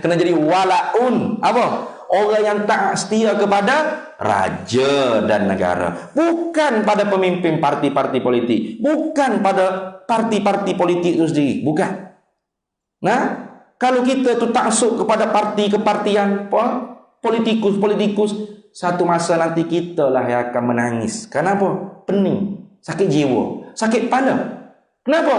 Kena jadi walaun. Apa? Orang yang tak setia kepada raja dan negara, bukan pada pemimpin parti-parti politik, bukan pada parti-parti politik itu sendiri, bukan. Kalau kita tu taksub kepada parti kepartian politikus, satu masa nanti kita lah yang akan menangis. Kenapa? Pening, sakit jiwa, sakit kepala. Kenapa?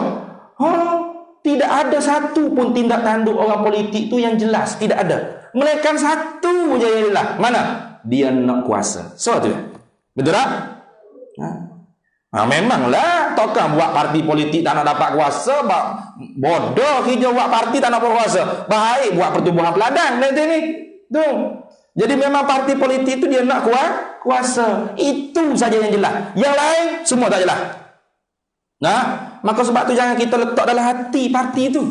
Tidak ada satu pun tindak tanduk orang politik tu yang jelas, tidak ada. Melainkan satu je yang jelas. Mana? Dia nak kuasa. So tu. Betul tak? Memanglah takkan buat parti politik tak nak dapat kuasa. Bodoh kita buat parti tak nak berkuasa. Baik buat pertubuhan peladang nanti ni. Tu. Jadi memang parti politik tu dia nak kuasa. Itu saja yang jelas. Yang lain semua tak jelas. Maka sebab tu jangan kita letak dalam hati parti tu.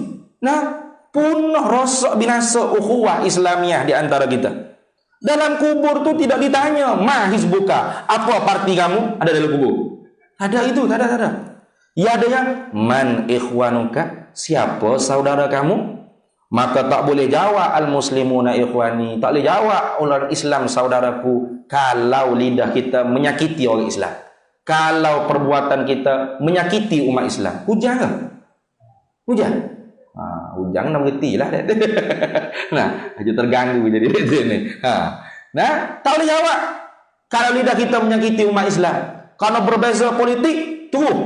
Punah rosak binasa ukhuwah Islamiah di antara kita. Dalam kubur tu tidak ditanya, ma hizbuka, apa parti kamu? Ada dalam kubur. Ada itu, tak ada. Ya adanya, man ikhwanuka, siapa saudara kamu? Maka tak boleh jawab al-muslimuna ikhwani, tak boleh jawab orang Islam saudaraku kalau lidah kita menyakiti orang Islam. Kalau perbuatan kita menyakiti umat Islam. Hujang ke? Hujang? Hujang nak mengerti lah. Aja terganggu jadi ni. Tak boleh jawab kalau lidah kita menyakiti umat Islam. Kalau berbeza politik, terus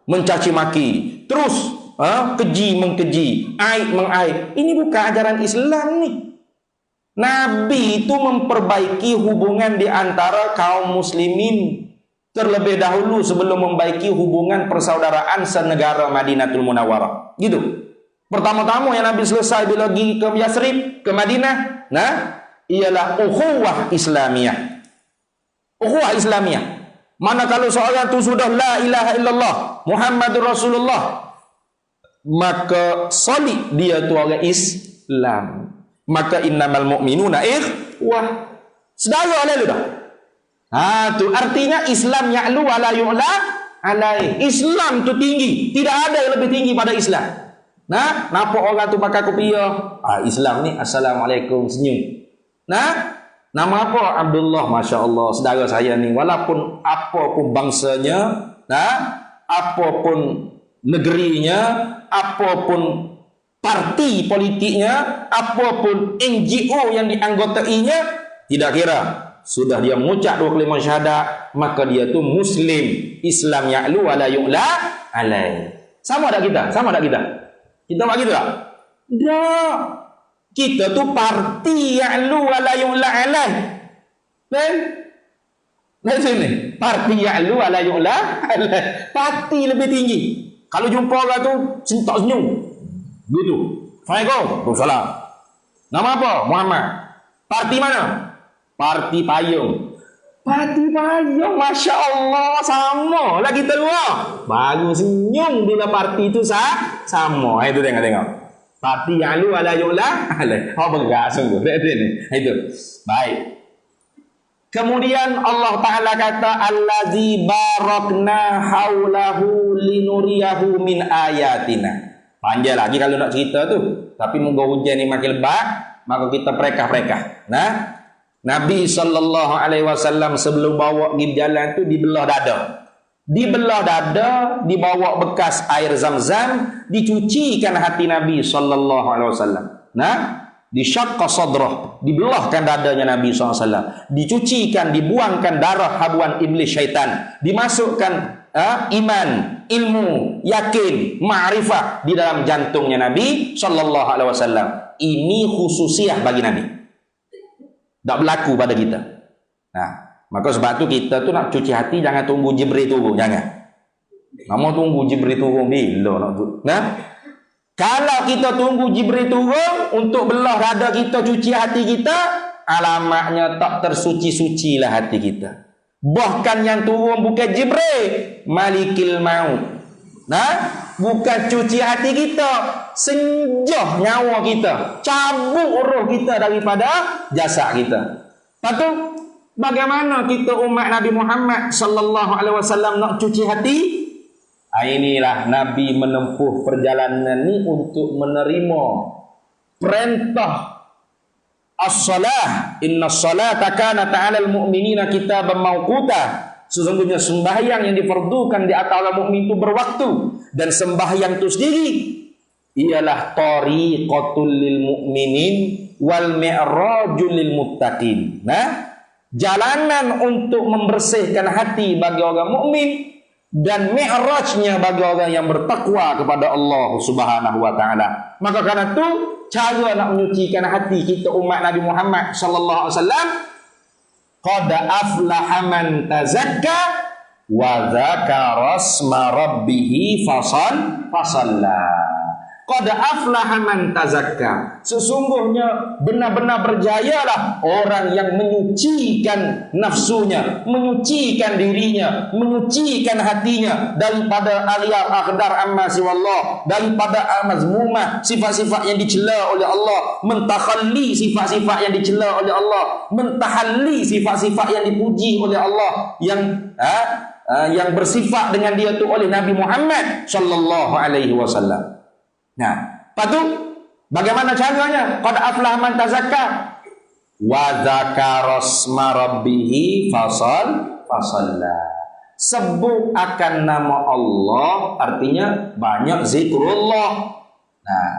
mencaci maki, terus keji mengkeji, aib mengaib. Ini bukan ajaran Islam ni. Nabi itu memperbaiki hubungan di antara kaum muslimin terlebih dahulu sebelum membaiki hubungan persaudaraan senegara Madinatul Munawwarah. Gitu. Pertama-tama yang Nabi selesai bila pergi ke Yasrib, ke Madinah, ialah ukhuwah Islamiyah. Ukhuwah Islamiyah. Mana kalau seorang tu sudah la ilaha illallah Muhammadur Rasulullah, maka solid dia tu orang Islam. Maka innamal mu'minuna ikhwah. Saudara lalu dah. Tu artinya Islam ya'lu wa la yu'la alaihi. Islam tu tinggi, tidak ada yang lebih tinggi pada Islam. Nah, nampak orang tu pakai kopiah, Islam ni assalamualaikum, senyum. Nah, nama apa? Abdullah, Masya Allah, saudara saya ni, walaupun apapun bangsanya, nah, apapun negerinya, apapun parti politiknya, apapun NGO yang dianggotainya, tidak kira. Sudah dia mengucap 2 kalimah syahadat, maka dia tu Muslim. Islam ya'lu wa la yu'la alaih. Sama tak kita? Sama tak kita? Kita buat gitu tak? Tak. Kita tu parti ya'lu wa la yu'la alaih. Kan? Dari sini. Parti ya'lu wa la yu'la alaih. Parti lebih tinggi. Kalau jumpa orang tu, sentak senyum. Gitu. Assalamualaikum. Waalaikumsalam. Nama apa? Muhammad. Parti mana? Parti Payung. Parti Payung, Masya Allah, sama lah kita dua. Baru senyum bila parti itu sama. Itu tengok. Parti yang lu ala yu'la alaih. Oh, bergerak sungguh. Itu. Baik. Kemudian Allah Ta'ala kata, Allazi barakna haulahu linuriyahu min ayatina. Panjang lagi kalau nak cerita tu. Tapi moga hujan ni makin lebat, maka kita pereka-pereka. Nah, Nabi SAW sebelum bawa pergi jalan tu dibelah dada. Dibelah dada, dibawa bekas air zam-zam, dicucikan hati Nabi SAW. Nah, disyaqqa sadrah, dibelahkan dadanya Nabi SAW. Dicucikan, dibuangkan darah habuan iblis syaitan. Dimasukkan iman, ilmu, yakin, ma'rifah di dalam jantungnya Nabi SAW. Ini khususiah bagi Nabi. Tak berlaku pada kita. Nah, maka sebab tu kita tu nak cuci hati jangan tunggu Jibril turun, jangan. Kamu tunggu Jibril turun bila nak tu. Nah, kalau kita tunggu Jibril turun untuk belah dada kita, cuci hati kita, alamatnya tak tersuci-sucilah hati kita. Bahkan yang turun bukan Jibril, Malikil Maut. Nah, bukan cuci hati kita, senjah nyawa kita, cabut roh kita daripada jasad kita. Lepas tu, bagaimana kita umat Nabi Muhammad SAW nak cuci hati? Inilah Nabi menempuh perjalanan ni untuk menerima perintah as-salah. Inna as-salata kanat 'alal mu'minina kitaban mawquta. Sesungguhnya sembahyang yang difardukan di atas orang mukmin itu berwaktu, dan sembahyang itu sendiri ialah tariqatul lil mu'minin wal mi'rajul lil muttaqin. Nah, jalanan untuk membersihkan hati bagi orang mukmin dan mi'rajnya bagi orang yang bertakwa kepada Allah Subhanahu wa taala. Maka karena itu cara nak menyucikan hati kita umat Nabi Muhammad sallallahu alaihi wasallam, qad aflaha man tazakka wa dzakara asma rabbih fasalla. Qad aflaha man tazakka. Sesungguhnya benar-benar berjayalah orang yang menyucikan nafsunya, menyucikan dirinya, menyucikan hatinya daripada aliyar akhdar amma siwallah, daripada mazmumah, sifat-sifat yang dicela oleh Allah, mentakhalli sifat-sifat yang dicela oleh Allah, mentahalli sifat-sifat yang dipuji oleh Allah, yang bersifat dengan dia tu oleh Nabi Muhammad sallallahu alaihi wasallam. Nah, lepas tu bagaimana caranya? Qad aflaha man tazakka wa dzakara asma rabbih fasalla. Sebut akan nama Allah artinya banyak zikrullah. Nah,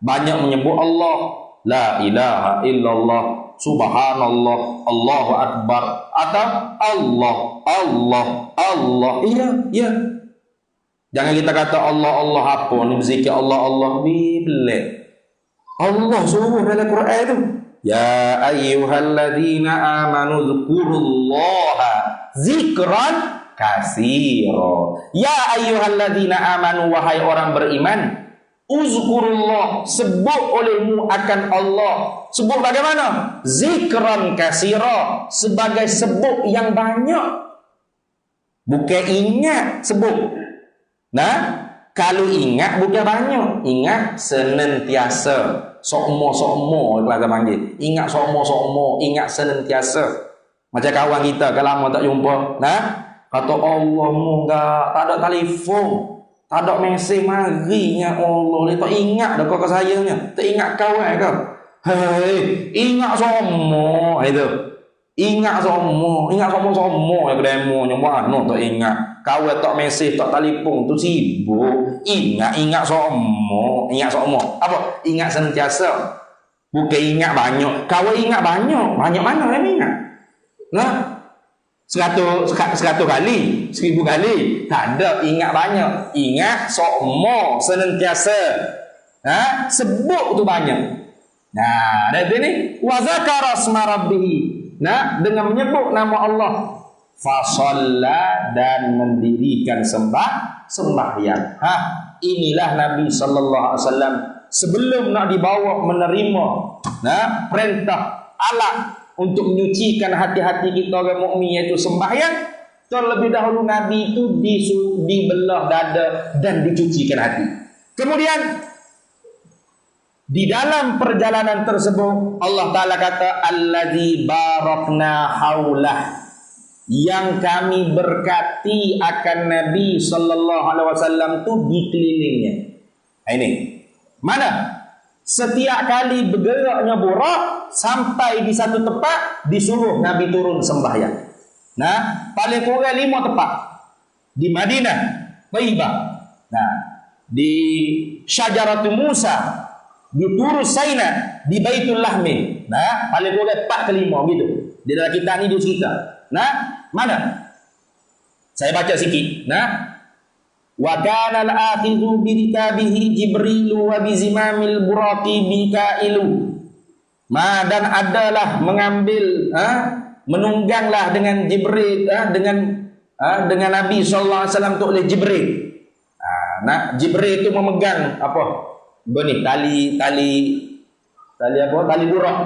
banyak menyebut Allah, la ilaha illallah, subhanallah, Allahu akbar, atau Allah. Iya. Jangan kita kata Allah apa ni, berzikir Allah bila Allah suruh dalam Quran itu, ya ayyuhalladzina amanu dzkurullaha dzikran katsira. Ya ayyuhalladzina amanu, wahai orang beriman, uzkurullah, sebut olehmu akan Allah. Sebut bagaimana? Zikran katsira, sebagai sebut yang banyak. Bukan ingat sebut. Nah, kalau ingat bukan banyak, ingat senantiasa, sokmo kita panggil. Ingat sokmo, ingat senantiasa. Macam kawan kita kalau lama tak jumpa, nah, Kata Allah enggak, tak ada telefon, tak ada mesej mari ya Allah. Dia tak ingat dah kau ke saya nya. Tak ingat kau kau. Hei, ingat semua itu. Ingat semua yang demo yang mana tak ingat. Kau tak mesej, tak telefon tu sibuk. Ingat semua. Apa? Ingat sentiasa. Bukan ingat banyak. Kau ingat banyak. Banyak mana yang ingat? Nah, 100 kali, 1000 kali. Tak ada ingat banyak. Ingat semua senantiasa. Sebut tu banyak. Nah, dari ini wa zakara asma rabbih. Nah, dengan menyebut nama Allah, fa shalla dan mendirikan sembahyang. Inilah Nabi sallallahu alaihi wasallam sebelum nak dibawa menerima perintah Allah untuk menyucikan hati-hati kita orang mukmin, iaitu sembahyang. Terlebih dahulu Nabi itu dibelah dada dan dicucikan hati. Kemudian di dalam perjalanan tersebut Allah Ta'ala kata allazi barakna haulah, yang kami berkati akan Nabi sallallahu alaihi wasallam tu di kelilingnya. Ini mana setiap kali bergeraknya Burak sampai di satu tempat disuruh Nabi turun sembahyang. Nah, paling kurang 5 tempat. Di Madinah, Thaibah. Nah, di Syajaratul Musa, di Turus Saina, di Baitul Lahmi. Nah, paling kurang 4 ke 5 gitu. Di dalam kitab ni dia cerita. Nah, mana? Saya baca sikit. Nah, wa kana al-akhidhu bi rikabihi Jibrilu wa bi zimamil buraqi Mikailu. Dan adalah mengambil menungganglah dengan Jibril dengan Nabi sallallahu alaihi wasallam tu oleh Jibril. Jibril itu memegang apa? Tali apa? Tali burak.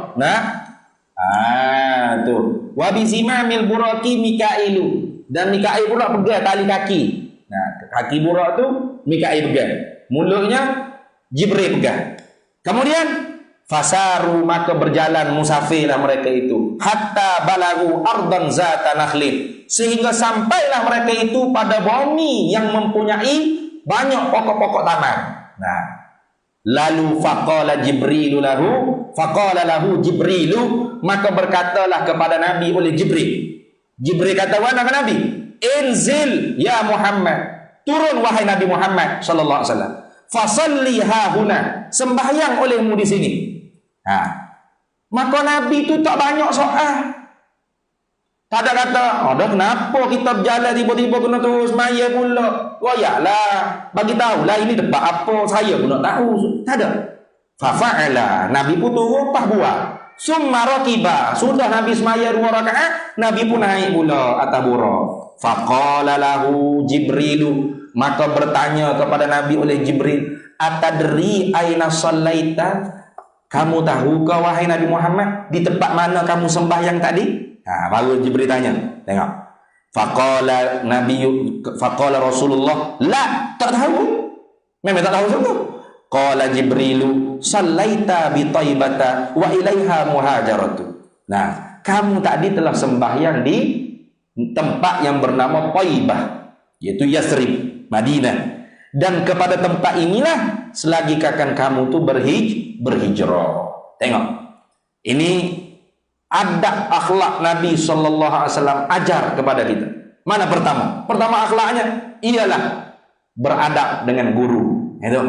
Tu. Wa bi zimamil buraqi Mikailu. Dan Mikail pula pegang tali kaki. Kaki burak tu Mikail pegang. Mulutnya Jibril pegang. Kemudian fasaru, maka berjalan musafirlah mereka itu hatta balagu ardan zata nakhlin, sehingga sampailah mereka itu pada bumi yang mempunyai banyak pokok-pokok taman. Lalu faqala lahu Jibrilu, maka berkatalah kepada Nabi oleh Jibril. Jibril kata kepada Nabi, inzil ya Muhammad, turun wahai Nabi Muhammad sallallahu alaihi wasallam, fasalli hahuna, sembahyang olehmu di sini. Maka Nabi itu tak banyak soal. Tak ada kata, kenapa kita berjalan tiba-tiba kena terus maya pula. Yalah, bagi tahulah ini tempat apa, saya pun nak tahu. Tak ada. Fafa'ala, Nabi pun turun pas buat. Summa raqiba, sudah Nabi semaya 2 rakaat, Nabi pun naik pula atas burak. Faqala lahu Jibrilu, maka bertanya kepada Nabi oleh Jibril, atadri aina sallaita, kamu tahu ke wahai Nabi Muhammad di tempat mana kamu sembahyang tadi? Baru Jibril tanya. Tengok. Faqala Rasulullah, la, tak tahu. Memang tak tahu sungguh. Qala Jibrilu, sallaita bi Taibata wa ilaiha muhajaratu. Kamu tadi telah sembahyang di tempat yang bernama Taibah, yaitu Yathrib, Madinah. Dan kepada tempat inilah selagi akan kamu tu berhijrah. Tengok. Ini adab akhlak Nabi sallallahu alaihi wasallam ajar kepada kita. Mana pertama? Pertama akhlaknya ialah beradab dengan guru. Itu.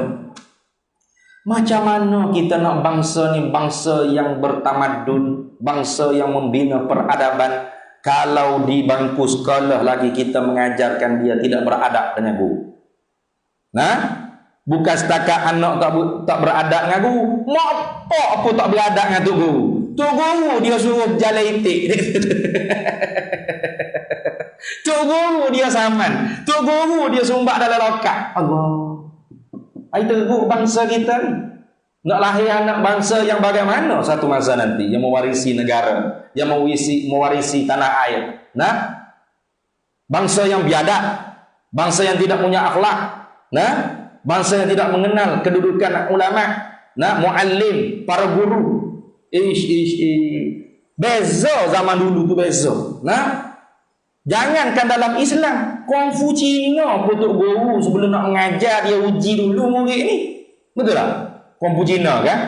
Macam mana kita nak bangsa ni bangsa yang bertamadun, bangsa yang membina peradaban, kalau di bangku sekolah lagi kita mengajarkan dia tidak beradab dengan guru. Bukan setakat anak tak beradab dengan guru, mak apa tak beradab dengan tu guru. Tu guru dia suruh jalan itik. Tu guru dia saman. Tu guru dia sumbak dalam lokak. Allah. Itu guru bangsa kita ni. Nak lahir anak bangsa yang bagaimana satu masa nanti, yang mewarisi negara, yang mewarisi tanah air. Bangsa yang biadab, bangsa yang tidak punya akhlak. Bangsa yang tidak mengenal kedudukan ulama, muallim, para guru. Beza zaman dulu tu beza. Jangankan dalam Islam, Kungfu Cina pun Tok Guru sebelum nak mengajar dia uji dulu murid ni. Betul tak? Kungfu Cina kan?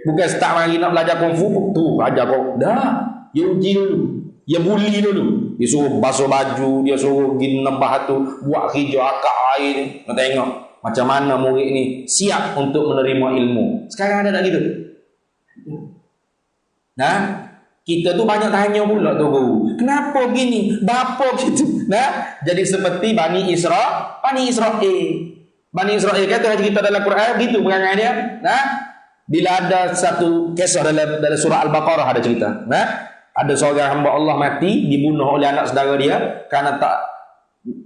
Bukan start mari nak belajar Kungfu tu ajar kau. Dah, dia uji dulu. Dia bully dulu. Dia suruh basuh baju, dia suruh pergi nembah tu, buat kerja akak air ni. Nak tengok macam mana murid ni siap untuk menerima ilmu. Sekarang ada tak gitu? Nah, kita tu banyak tanya pula tu guru. Kenapa begini? Bapa gitu. Nah, jadi seperti Bani Israel. Bani Israel kata kita dalam Quran gitu perangai dia. Nah, bila ada satu kisah dalam surah Al-Baqarah ada cerita. Nah, ada seorang hamba Allah mati dibunuh oleh anak saudara dia kerana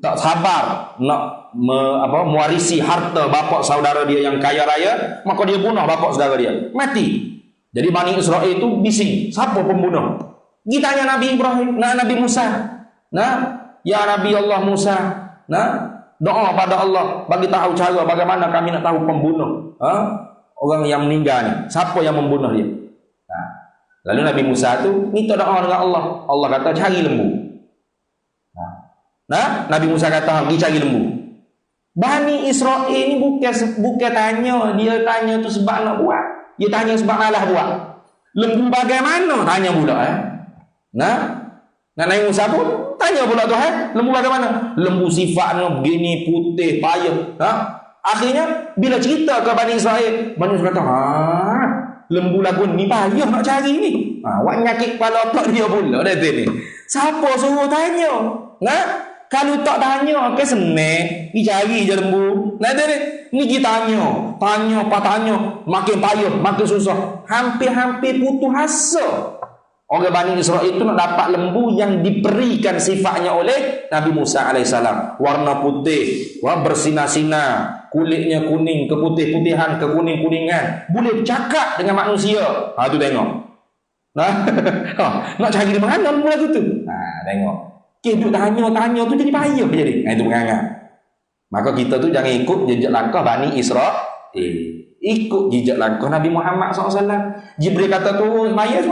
tak sabar nak mewarisi harta bapa saudara dia yang kaya raya, maka dia bunuh bapa saudara dia. Mati. Jadi Bani Israel itu bising, siapa pembunuh? Kita tanya Nabi Ibrahim, Nabi Musa. Ya Nabi Allah Musa, doa pada Allah bagi tahu cara bagaimana kami nak tahu pembunuh. Orang yang meninggal ni, siapa yang membunuh dia? Lalu Nabi Musa tu minta doa dengan Allah. Allah kata cari lembu. Nabi Musa kata pergi cari lembu. Bani Israel ni bukan tanya, dia tanya tu sebab nak buat. Dia tanya sebab malah buat. Lembu bagaimana? Tanya pula Nabi Musa pun tanya pula Tuhan, lembu bagaimana? Lembu sifatnya begini, putih, payah. Akhirnya bila cerita ke Bani Israel kata, lembu lagu ni payah nak cari ni. Awak nyakit kepala otak dia pula dah ni. Siapa suruh tanya? Kalau tak tanya, ke senang, pergi cari je lembu. Ni kita tanya, makin payah, makin susah. Hampir-hampir putus asa. Orang Bani Israel itu nak dapat lembu yang diberikan sifatnya oleh Nabi Musa AS. Warna putih, bersinar-sinar, kulitnya kuning, keputih-putihan, kekuning-kuningan. Boleh bercakap dengan manusia. Tu tengok. Nak cari di mana lembu lagu tu? Tengok. Duduk tanya tu jadi payah jadi. Itu mengangat. Maka kita tu jangan ikut jejak langkah Bani Israel. Ikut jejak langkah Nabi Muhammad SAW. Jibril kata tu, semaya.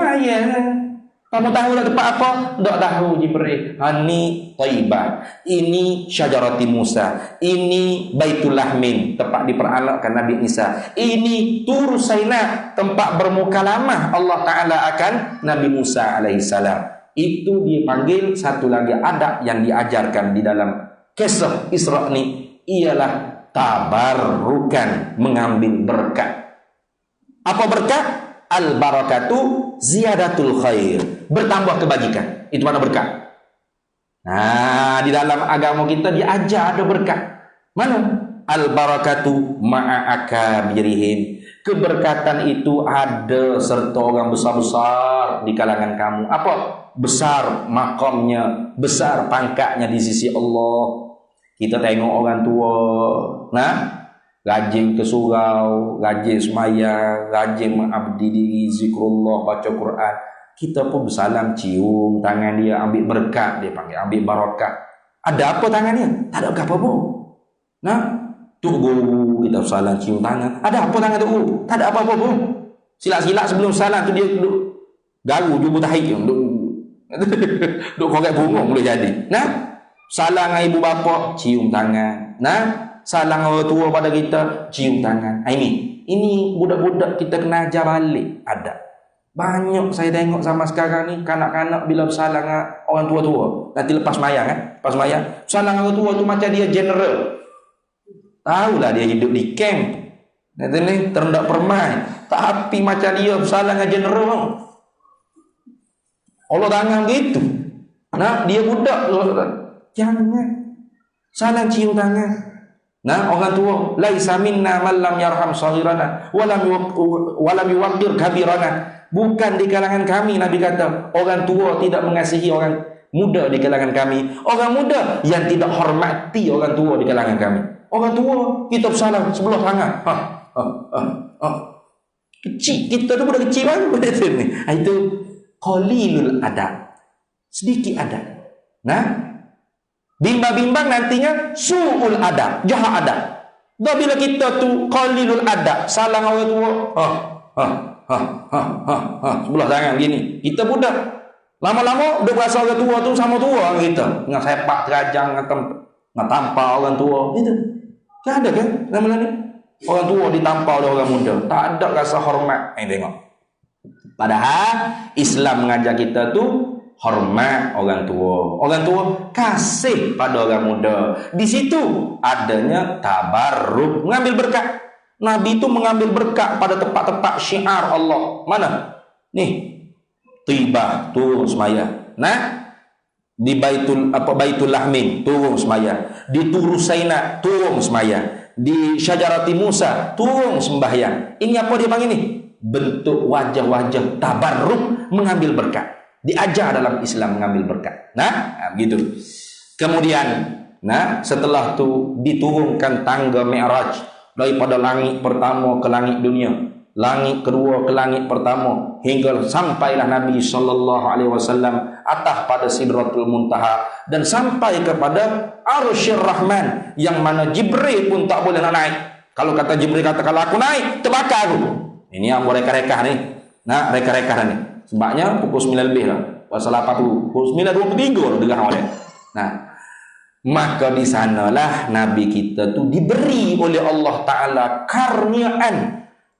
Kamu tahu dah tempat apa? Tak tahu Jibril. Ini Taibah. Ini Syajarati Musa. Ini Baitul Lahmin. Tempat diperanakkan Nabi Isa. Ini Tur Saina. Tempat bermukalamah Allah Ta'ala akan Nabi Musa alaihissalam. Itu dipanggil satu lagi adab yang diajarkan di dalam kisah Isra ni ialah tabarrukan, mengambil berkat. Apa berkat? Al-barakatu ziyadatul khair, bertambah kebajikan. Itu mana berkat? Di dalam agama kita diajar ada berkat. Mana? Al-barakatu ma'akabirihim. Keberkatan itu ada serta orang besar-besar di kalangan kamu. Apa? Besar makamnya, besar pangkatnya di sisi Allah. Kita tengok orang tua, rajin ke surau, rajin semayang, rajin mengabdi diri, zikrullah, baca Quran. Kita pun bersalam, cium tangan dia, ambil berkat, dia panggil, ambil barakah. Ada apa tangannya? Tak ada apa pun. Tuk Guru, kita bersalam, cium tangan. Ada apa tangan Tuk Guru? Tak ada apa-apa pun. Silap-silap sebelum salam tu dia duduk garu, jumpa tahik. Duduk korek bungung boleh jadi. Salam dengan ibu bapa, cium tangan. Salam orang tua pada kita, cium tangan. Ini budak-budak kita kena ajar balik. Ada. Banyak saya tengok sama sekarang ni, kanak-kanak bila bersalam dengan orang tua-tua. Nanti lepas mayang lepas mayang. Salam dengan orang tua tu macam dia general. Tahulah dia hidup di camp. Nanti ni terendak permai. Tapi macam dia bersalah dengan general. Allah tangan gitu. Dia budak. Jangan. Salam cium tangan. Orang tua. Laisa minna man lam yarham saghirana. Walam yuwaqqir kabirana. Bukan di kalangan kami, Nabi kata. Orang tua tidak mengasihi orang muda di kalangan kami. Orang muda yang tidak hormati orang tua di kalangan kami. Orang tua kita bersalam sebelah tangan. Kecil, kita tu budak kecil kan benda tu ni. Itu qalilul adab. Sedikit adab. Bimbang-bimbang nantinya su'ul adab, jahat adab. Dah bila kita tu qalilul adab, salam orang tua, sebelah tangan gini. Kita budak. Lama-lama duk rasa orang tua tu sama tua dengan kita. Dengan sepak terajang, dengan tampar orang tua. Gitu. Tak ada kan zaman ni? Orang tua ditampar oleh orang muda. Tak ada rasa hormat. Tengok. Padahal Islam mengajar kita tu hormat orang tua. Orang tua kasih pada orang muda. Di situ adanya tabarruk, mengambil berkat. Nabi itu mengambil berkat pada tempat-tempat syiar Allah. Mana? Nih, Tibah turun semaya. Nah, di Baitul Lahmin turun semaya. Di Turu Saina turun semaya. Di Syajarati Musa turun sembahyang. Ini apa dia panggil ni? Bentuk wajah-wajah tabarruk, mengambil berkat. Diajar dalam Islam mengambil berkat. Nah, begitu. Kemudian, setelah tu diturunkan tangga Mi'raj daripada langit pertama ke langit dunia, langit kedua ke langit pertama, hingga sampailah Nabi SAW atas pada Sidratul Muntaha dan sampai kepada Arsyir Rahman, yang mana Jibril pun tak boleh nak naik. Kalau kata Jibril kata, kalau aku naik terbakar aku. Ini yang boleh reka-reka ni. Reka-reka ni. Sebabnya pukul 9 lebih lah. Pasal 80. Pukul 9.23 dengar oleh. Maka di sanalah Nabi kita tu diberi oleh Allah Ta'ala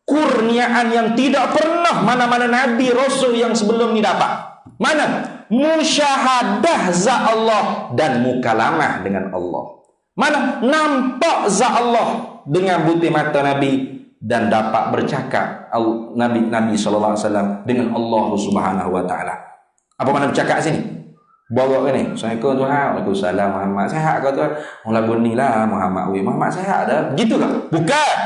kurniaan yang tidak pernah mana-mana Nabi Rasul yang sebelum ni dapat. Mana? Musyahadah zat Allah dan mukalamah dengan Allah. Mana? Nampak zat Allah dengan butir mata Nabi dan dapat bercakap Nabi SAW dengan Allah Subhanahu Wa Ta'ala. Apa makna bercakap sini? Bawa ke ni? Assalamualaikum Tuhan. Waalaikumsalam Muhammad. Sehat ke Tuhan? Lagu ni lah Muhammad. Muhammad sehat dah. Begitu tak? Bukan.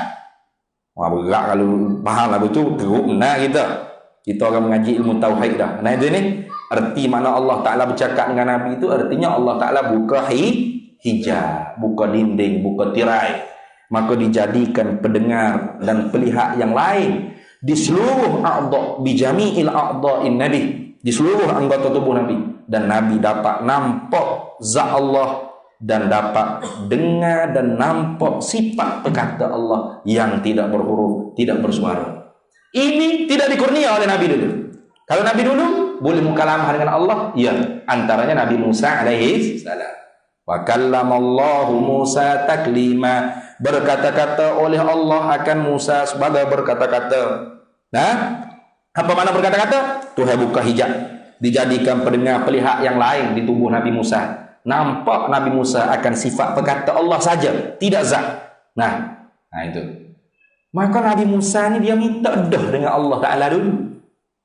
Wah, berat kalau faham lagu tu, teruk nak kita. Kita orang mengaji ilmu tauhid dah. Nah itu ni, arti mana Allah Ta'ala bercakap dengan Nabi itu, artinya Allah Ta'ala buka hijab, buka dinding, buka tirai. Maka dijadikan pendengar dan pelihat yang lain di seluruh a'dha, bijami'il a'dha'in Nabi, di seluruh anggota tubuh Nabi. Dan Nabi dapat nampak zat Allah dan dapat dengar dan nampak sifat perkata Allah yang tidak berhuruf, tidak bersuara. Ini tidak dikurnia oleh Nabi dulu. Kalau Nabi dulu boleh mukalamah dengan Allah, ya, antaranya Nabi Musa alaihi salam. Wa kallamallahu Musa taklima, berkata-kata oleh Allah akan Musa sebagai berkata-kata. Apa makna berkata-kata? Tuhan buka hijab, dijadikan pendengar pelihat yang lain di tubuh Nabi Musa. Nampak Nabi Musa akan sifat perkata Allah saja, tidak zat. Nah itu. Maka Nabi Musa ni dia minta dah dengan Allah Ta'ala dulu.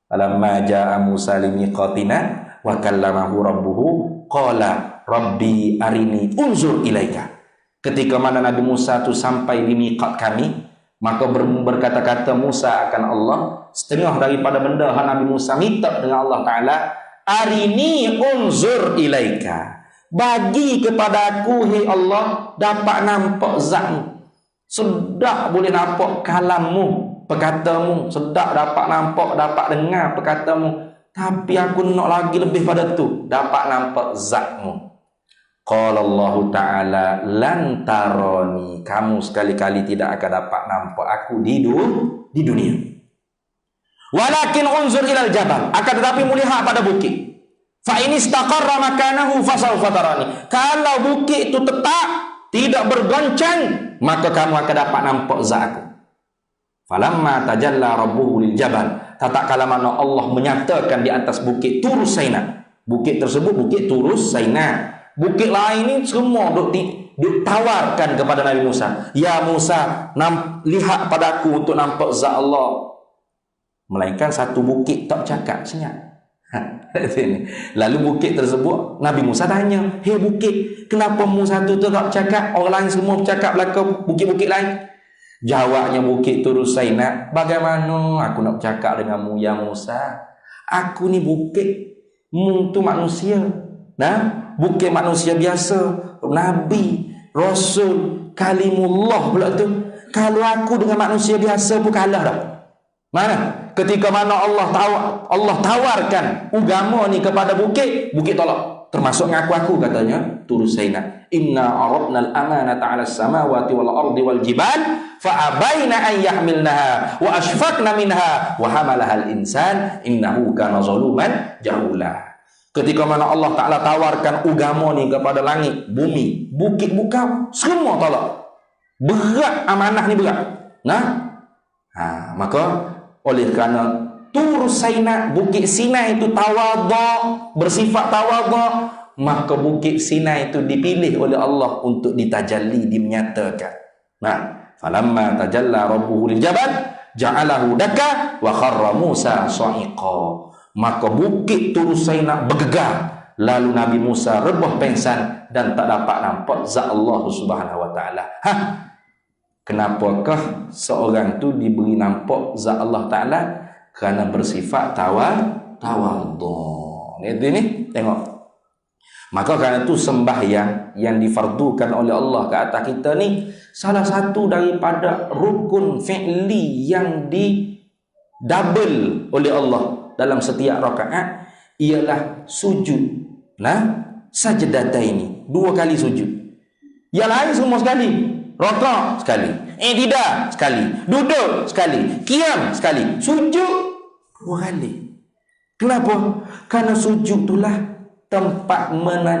Falamma ja'a Musa limiqatina wa kallamahu rabbuhu qala rabbi arini unzur ilaika. Ketika mana Nabi Musa tu sampai di miqat kami, maka berkata-kata Musa akan Allah, setengah daripada benda yang Nabi Musa minta dengan Allah Ta'ala, arini unzur ilaika, bagi kepada aku, hei Allah, dapat nampak zatmu. Sedap boleh nampak kalammu, perkatamu, sedap dapat nampak, dapat dengar perkatamu. Tapi aku nak lagi lebih pada tu, dapat nampak zatmu. Qala Allah Ta'ala lan tarani, kamu sekali-kali tidak akan dapat nampak aku di dunia. Walakin unzur ilal jabal, akan tetapi melihat pada bukit. Fa in istaqarra makanahu fasawfa tarani. Kalau bukit itu tetap tidak bergoncang, maka kamu akan dapat nampak zat aku. Falamma tajalla rabbuhu lil jabal, tatkala mana Allah menyatakan di atas bukit Turus Saina. Bukit tersebut bukit Turus Saina. Bukit lain ni semua ditawarkan kepada Nabi Musa. Ya Musa, lihat pada aku untuk nampak zat Allah. Melainkan satu bukit tak cakap senyap. Lalu bukit tersebut Nabi Musa tanya, hei bukit, kenapa mu satu tu tak bercakap, orang lain semua bercakap belakang bukit-bukit lain? Jawabnya bukit Turus Saina, bagaimana aku nak bercakap denganmu ya Musa? Aku ni bukit, mu tu manusia. Bukit manusia biasa, Nabi, Rasul, Kalimullah pula tu. Kalau aku dengan manusia biasa pun kalah dah. Mana? Ketika mana Allah tawarkan agama ni kepada bukit, bukit tolak. Termasuk ngaku-aku katanya Turus Saina. Inna aradna al-amanata 'ala as-samawati wal ardi wal jibal fa abaina an yahmilnaha wa ashfaqna minha wa hamalaha al-insan innahu kana zaluman jahula. Ketika mana Allah Ta'ala tawarkan agama ni kepada langit, bumi, bukit bukan, semua tolak. Berat amanah ni berat. Maka oleh kerana Tur Sinai, bukit Sinai itu tawadhu, bersifat tawadhu, maka bukit Sinai itu dipilih oleh Allah untuk ditajalli, dimenyatakan. Falamma tajalla rabbuhu lil jabal ja'alahu dakka wa kharra Musa sa'iqa. Maka bukit Tur Sinai bergegar, lalu Nabi Musa rebah pengsan dan tak dapat nampak zat Allah Subhanahu wa taala. Kenapakah seorang tu diberi nampak zat Allah Taala? Kerana bersifat tawadhu. Ini tengok. Maka kerana itu sembahyang yang difardukan oleh Allah ke atas kita ni salah satu daripada rukun fi'li yang di double oleh Allah dalam setiap rakaat ialah sujud. Sajdataini, 2 kali sujud. Yang lain semua sekali. Rakaat sekali, i'tidal sekali, duduk sekali, qiyam sekali, sujud 2 kali. Kenapa? Karena sujud itulah tempat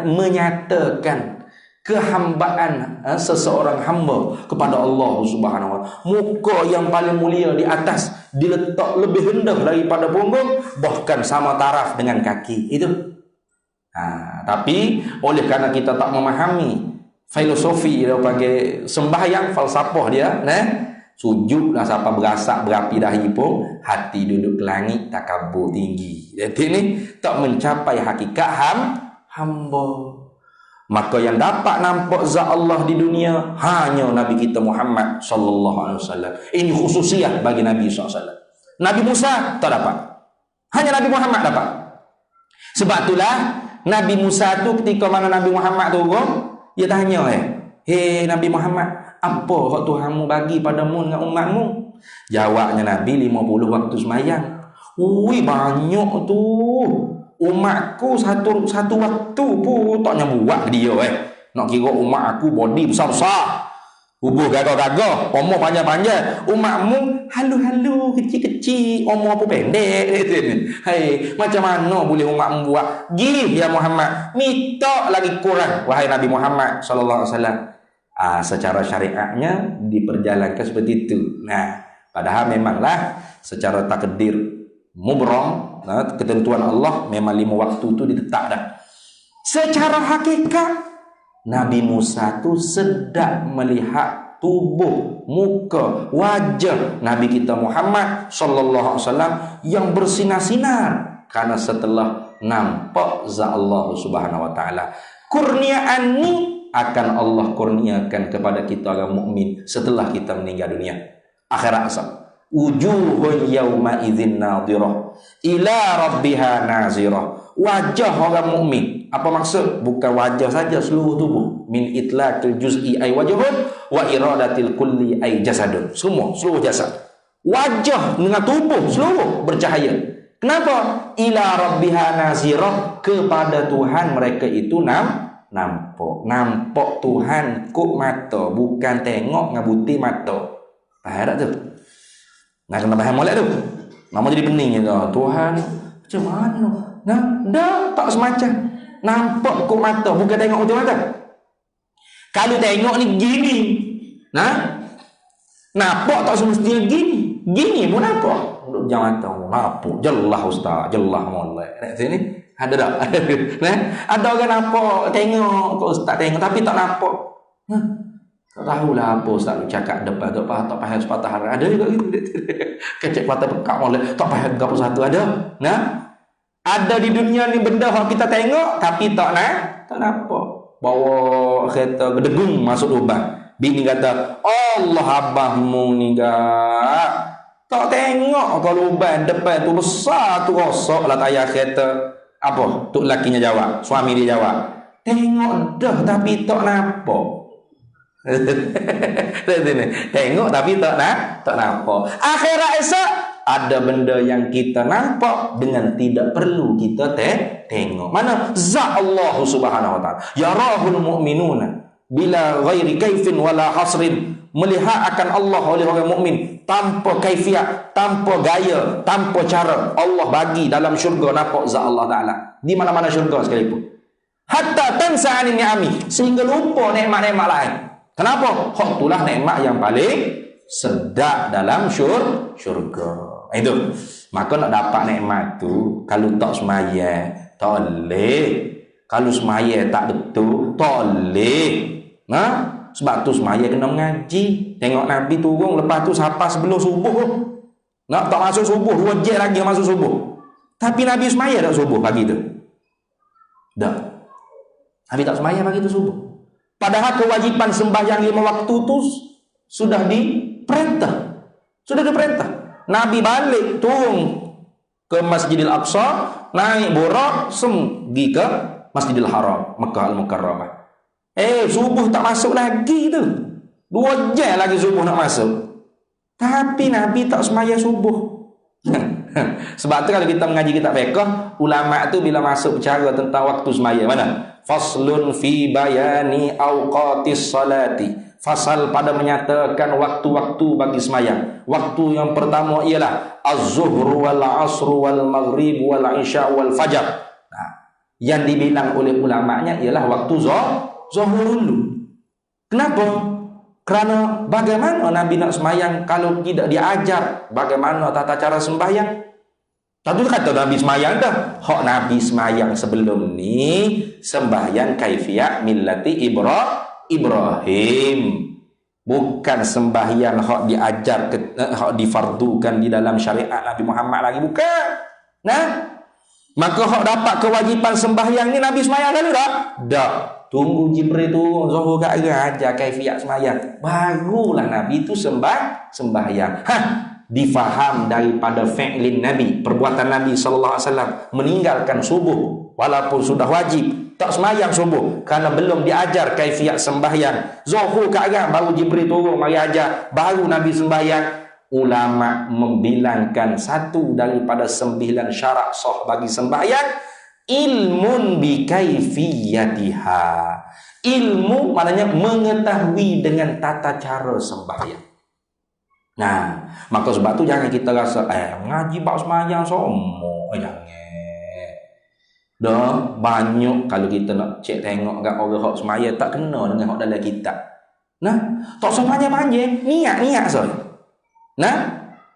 menyatakan kehambaan seseorang hamba kepada Allah Subhanahu wa taala. Muka yang paling mulia di atas diletak lebih rendah daripada punggung, bahkan sama taraf dengan kaki. Itu. Tapi oleh kerana kita tak memahami filosofi dia panggil sembahyang, falsafah dia, sujudlah siapa berasak berapi dahi pun hati duduk ke langit takabur tinggi. Jadi ni tak mencapai hakikat hamba. Maka yang dapat nampak zat Allah di dunia hanya Nabi kita Muhammad sallallahu alaihi wasallam. Ini khususiat bagi Nabi sallallahu alaihi wasallam. Nabi Musa tak dapat. Hanya Nabi Muhammad dapat. Sebab itulah Nabi Musa tu ketika mana Nabi Muhammad turun, dia tanya, Nabi Muhammad, apa hak Tuhanmu bagi padamu dengan umatmu? Jawabnya Nabi, 50 waktu semayang. Banyak tu. Umatku satu waktu pun tak nyambuat dia. Nak kira umat aku body besar-besar, bubuh gagah-gagah, umur panjang-panjang. Umatmu halu-halu, kecil-kecil, umur pun pendek. Macam mana boleh umatmu buat? Gih ya Muhammad, minta lagi kurang wahai Nabi Muhammad sallallahu alaihi wasallam. Secara syariatnya diperjalankan seperti itu. Padahal memanglah secara takdir mubram, ketentuan Allah memang 5 waktu itu ditetap dah. Secara hakikat Nabi Musa tu sedap melihat tubuh, muka, wajah Nabi kita Muhammad sallallahu alaihi wasallam yang bersinar-sinar karena setelah nampak zat Allah Subhanahu wa taala. Kurniaan ni akan Allah kurniakan kepada kita orang mukmin setelah kita meninggal dunia. Akhirat asal. Wujuhun yawma idzin nadhirah ila rabbiha nazirah. Wajah orang mukmin, apa maksud? Bukan wajah saja, seluruh tubuh. Min itlaqil juz'i ay wajhun wa iradatil kulli ay jasadun. Semua, seluruh jasad. Wajah dengan tubuh seluruh bercahaya. Kenapa? Ila rabbiha nazirah, kepada Tuhan mereka itu nampak Tuhan kok mata, bukan tengok ngabuti mata. Faham tak tu? Nak kena faham molek tu. Nama jadi pening je Tuhan macam mana? Dah tak semacam nampak kok mata, bukan tengok macam mata. Kalau tengok ni gini, nampak tak semestinya gini. Gini pun nampak. Jangan tahu nampak jelas ustaz, jelas molek. Kat sini ada tak? Ada orang nampak tengok kok ustaz tengok tapi tak nampak. Tak tahulah apa ustaz cakap depan tak faham sepatah hara. Ada juga gitu. Kecek patah bekak molek tak faham apa satu ada. Ada di dunia ni benda yang kita tengok tapi tak nampak. Bawa kereta gedegung masuk lubang. Bini kata, Allah abahmu ni gak. Tak tengok kalau lubang depan tu besar tu rosak lah tayar kereta. Apa? Tok lakinya jawab. Suami dia jawab. Tengok dah tapi tak nampak. Tengok tapi tak nampak. Akhirat esok ada benda yang kita nampak dengan tidak perlu kita tengok. Mana zat Allah Subhanahu wa taala. Yarahul mu'minuna bila ghairi kaifin wala hasrin, melihat akan Allah oleh orang mukmin tanpa kaifiat, tanpa gaya, tanpa cara. Allah bagi dalam syurga nampak zat Allah Taala di mana-mana syurga sekalipun. Hatta tansa anin ni'ami, sehingga lupa nikmat-nikmat lain. Kenapa? Hak itulah nikmat yang paling sedap dalam syurga. Itu. Maka nak dapat nikmat tu, kalau tak semaya, tak boleh. Kalau semaya tak betul, tak boleh. Sebab tu semaya kena mengaji. Tengok Nabi turun, lepas tu siapa sebelum subuh. Tak masuk subuh, 2 jam lagi masuk subuh. Tapi Nabi semaya tak subuh pagi tu? Tak. Nabi tak semaya pagi tu subuh. Padahal kewajipan sembahyang 5 waktu tu sudah diperintah. Sudah diperintah. Nabi balik turun ke Masjidil Aqsa, naik Burak, pergi ke Masjidil Haram, Makkah Al-Mukarramah. Subuh tak masuk lagi tu. 2 jam lagi subuh nak masuk. Tapi Nabi tak semaya subuh. Sebab tu kalau kita mengaji kitab fiqh, ulama tu bila masuk bicara tentang waktu semaya, mana? Faslun fi bayani awqatis salati. Fasal pada menyatakan waktu-waktu bagi sembahyang. Waktu yang pertama ialah az-zuhur wal asr wal maghrib wal isya wal fajar. Yang dibilang oleh ulamanya ialah waktu zuhur dulu. Kenapa? Kerana bagaimana Nabi nak sembahyang kalau tidak diajar bagaimana tata cara sembahyang? Tentu kata Nabi sembahyang dah. Hak Nabi sembahyang sebelum ni sembahyang kaifiat millati Ibrahim, bukan sembahyang hak diajar hak difardukan di dalam syariat Nabi Muhammad lagi, bukan. Maka hak dapat kewajipan sembahyang ni Nabi sembahyang dulu dak? Tunggu Jibril tu zuhur kat ajar kaifiat sembahyang, barulah Nabi tu sembahyang. Difaham daripada fi'lin Nabi, perbuatan Nabi sallallahu alaihi wasallam meninggalkan subuh walaupun sudah wajib, tak sembahyang subuh kerana belum diajar kaifiat sembahyang. Zuhur kat agak baru Jibril turun mari ajar, baru Nabi sembahyang. Ulama membilangkan satu daripada 9 syarat sah bagi sembahyang, ilmun bi kaifiyatiha. Ilmu maknanya mengetahui dengan tata cara sembahyang. Maka sebab tu jangan kita rasa ngaji bab sembahyang semua, jangan. Dah banyak kalau kita nak cek tengok kat orang hak semaya tak kena dengan hak dalam kitab. Tak semaya panjang, niat saja.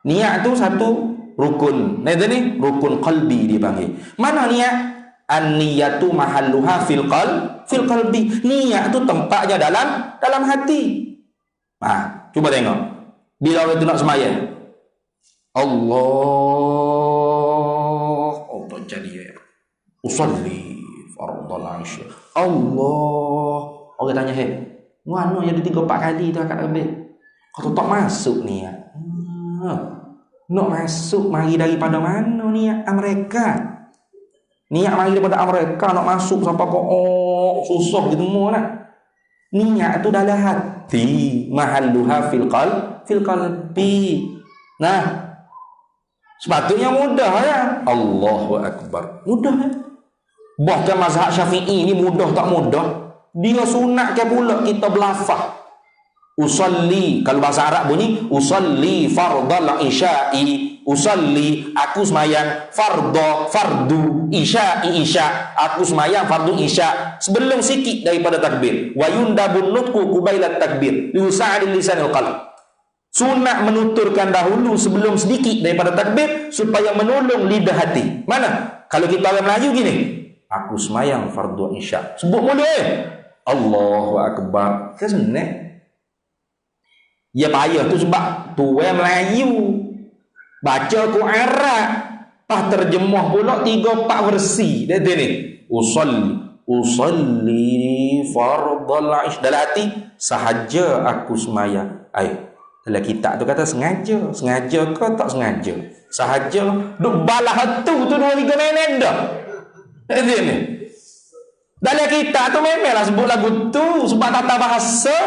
Niat tu satu rukun. Ni rukun qalbi dipanggil. Mana niat? An-niyatu mahalluha fil qalbi. Niat tu tempatnya dalam hati. Cuba tengok. Bila orang tu nak semaya, Allah jadi usalli fardhal isya. Allah. Orang tanya, mana yang 3-4 kali tu akad ambil? Kau tak masuk niat. Nak masuk mari daripada mana niat mereka? Niat mari daripada mereka nak masuk sampai kok susah gitu semua nak. Niat tu dalam hati, mahalluha fil qalbi. Sepatutnya mudah ya. Allahu akbar. Mudah ya. Bahkan mazhab Syafi'i ni mudah tak mudah. Dia sunatkan pula kita berlafaz. Usalli, kalau bahasa Arab bunyi usalli fardal isya'i. Usalli, aku semayang fardu isya'i isya. Aku semayang fardu isya sebelum sikit daripada takbir. Wa yundabun nutqu qubailat takbir liusa'il lisanil qalb. Sunat menuturkan dahulu sebelum sedikit daripada takbir supaya menolong lidah hati. Mana? Kalau kita orang Melayu gini, aku semayang fardu isya, sebut mula Allahu akbar. Kan senang. Ya payah tu sebab tu orang Melayu baca Quran Arab, pas terjemah pula 3-4 versi. Dia ni usalli fardal isya, dalam hati sahaja aku semaya. Dalam kitab tu kata sengaja ke tak sengaja, sahaja duk balah tu 2-3 minit dah. Dia ni dalam kitab tu memanglah sebut lagu tu sebab tata bahasa.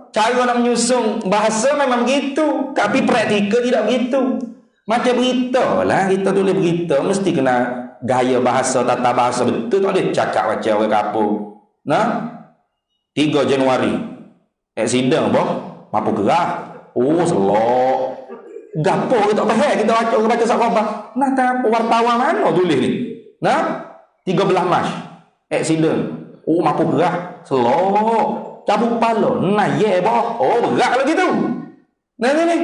Cara nak menyusun bahasa memang begitu, tapi praktikal tidak begitu. Macam berita lah, kita tulis berita mesti kena gaya bahasa, tata bahasa betul. Tak boleh cakap macam orang kapur. 3 Januari. Sidang apa? Mampu gerah. Oh, selok. Gapo kita kita baca sak khabar. Nah, tak wartawan mana tulis ni? Nah, 13 Mac. Accident. Oh, mampu gerak. Selok. Cabut pala. Nah, ye boh. Oh, berat lagi tu. Ni.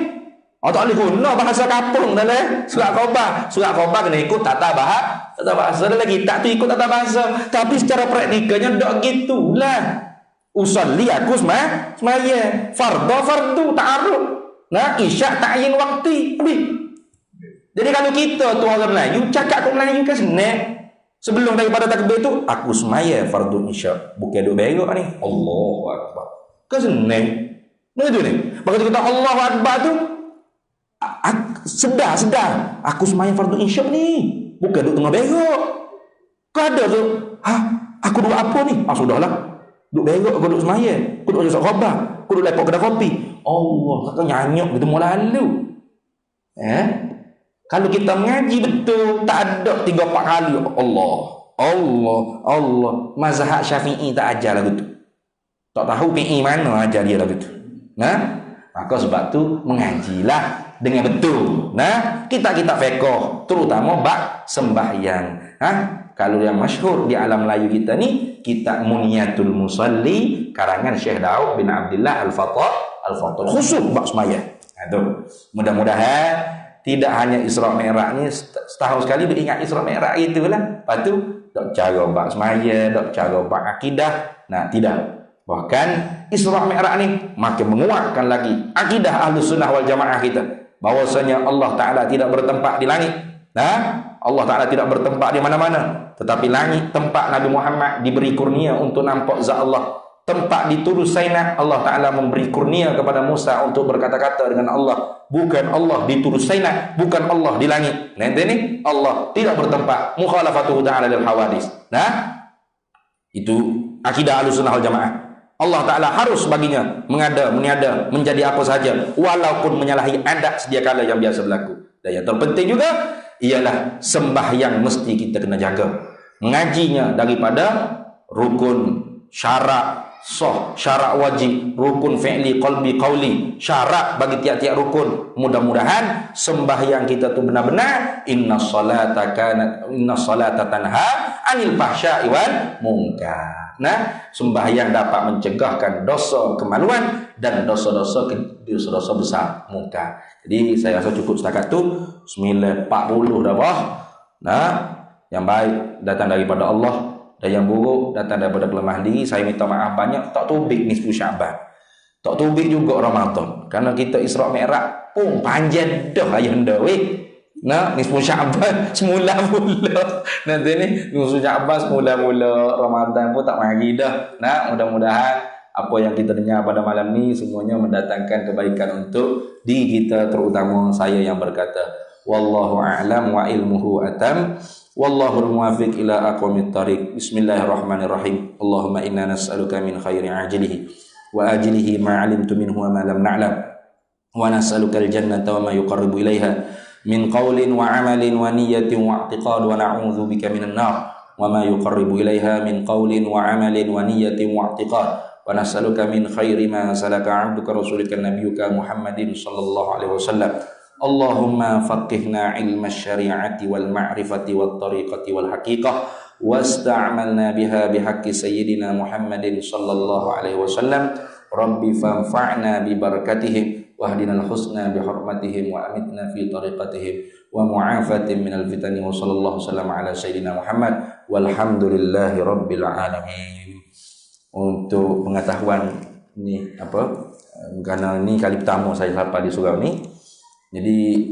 Oh, tak boleh guna bahasa kampung dah leh. Surat khabar. Surat khabar kena ikut tata bahasa. Dah lagi tak tu ikut tata bahasa. Tapi secara praktikalnya tak gitulah. Usalli aku semaya. Fardu ta'aruf. Nah, isyak ta'yin waktu. Habis. Jadi kalau kita tu orang Melayu, cakap kat Melayu kan senang. Sebelum daripada takbir tu, aku semaya fardu isyak. Bukan duk berok ni. Allahu Akbar. Kan senang. Nah itu ni. Maka kita Allahu Akbar tu, sedar. Aku semaya fardu isyak ni. Bukan duk tengah berok. Kau ada tu, aku duk apa ni? Sudahlah. Duk berok, aku duk semaya. Aku duk baca khabar. Aku duk lepok kedai kopi. Allah, kau nyanyuk gitu mula lalu. Kalau kita mengaji betul, tak ada 3-4 kali Allah. Mazhab Syafi'i tak ajar lagu tu. Tak tahu PI mana ajar dia lagu tu. Nah, maka sebab tu mengajilah dengan betul. Nah, kita fiqh, terutama bab sembahyang. Kalau yang masyhur di alam Melayu kita ni, kitab Muniyatul Musalli karangan Syekh Daud bin Abdullah Al-Fatul khusus bab sembahyang. Itu mudah-mudahan tidak hanya Isra Mi'raj ni setahun sekali dia ingat Isra Mi'raj itulah. Lepas tu dok cara bab sembahyang, dok cara bab akidah. Nah, tidak. Bahkan Isra Mi'raj ni makin menguatkan lagi akidah Ahlus Sunnah wal Jamaah kita, bahwasanya Allah Taala tidak bertempat di langit. Allah Taala tidak bertempat di mana-mana, tetapi langit tempat Nabi Muhammad diberi kurnia untuk nampak zat Allah. Tempat di Tur Saina Allah Ta'ala memberi kurnia kepada Musa untuk berkata-kata dengan Allah. Bukan Allah di Tur Saina, bukan Allah di langit. Nanti ni Allah tidak bertempat. Mukhalafatuhu ta'ala lil hawadis. Nah, itu akidah Ahlussunnah wal Jamaah. Allah Ta'ala harus baginya meniada, menjadi apa saja, walaupun menyalahi adat sedia kala yang biasa berlaku. Dan yang terpenting juga ialah sembahyang mesti kita kena jaga. Mengajinya daripada rukun, syarat syarat wajib, rukun fi'li, qalbi, qauli, syarat bagi tiap-tiap rukun. Mudah-mudahan sembahyang kita tu benar-benar inna salata tanha 'anil fahsya'i wal munkar. Nah, sembahyang dapat mencegahkan dosa kemaluan dan dosa-dosa besar munkar. Jadi saya rasa cukup setakat tu. 9:40 dah bah. Nah, yang baik datang daripada Allah dan yang buruk datang daripada kelemahan diri. Saya minta maaf banyak. Tak tubik nisfu Syaban, tak tubik juga Ramadan, karena kita Isra Mi'raj pun panjang dah ayah weh. Nah, nisfu Syaban semula-mula. Nanti ni nisfu Syaban semula-mula, Ramadan pun tak mari dah. Nah, mudah-mudahan apa yang kita dengar pada malam ni semuanya mendatangkan kebaikan untuk diri kita, terutama saya yang berkata wallahu a'lam wa ilmuhu atam. Wallahul muwaffiq ila aqwamit thariq. Bismillahirrahmanirrahim. Allahumma inna nas'aluka min khairi ajlihi wa ajlihi ma 'alimtu minhu wa ma lam na'lam. Wa nas'aluka al-jannata wa ma yuqarribu ilaiha min qawlin wa 'amalin wa niyyatin wa i'tiqad, wa na'udzu bika minan nar wa ma yuqarribu ilaiha min qawlin wa 'amalin wa niyyatin wa i'tiqad. Wa nas'aluka min khairi ma salaka 'abduka rasulika nabiyyuka Muhammadin sallallahu alaihi wasallam. Allahumma faqihna ilma syari'ati wal ma'rifati wat tariqati wal haqiqah wasta'malna biha bihaqqi sayyidina Muhammadin sallallahu alaihi wasallam. Rabbi fanfa'na bi barakatihim wahdinal husna bi hurmatihim wa amitna fi tariqatihim wa mu'afatin minal fitani wa sallallahu wasallam ala sayyidina Muhammad walhamdulillahi rabbil alamin. Untuk pengetahuan ni apa, kerana ni kali pertama saya sampai di surau ni. Jadi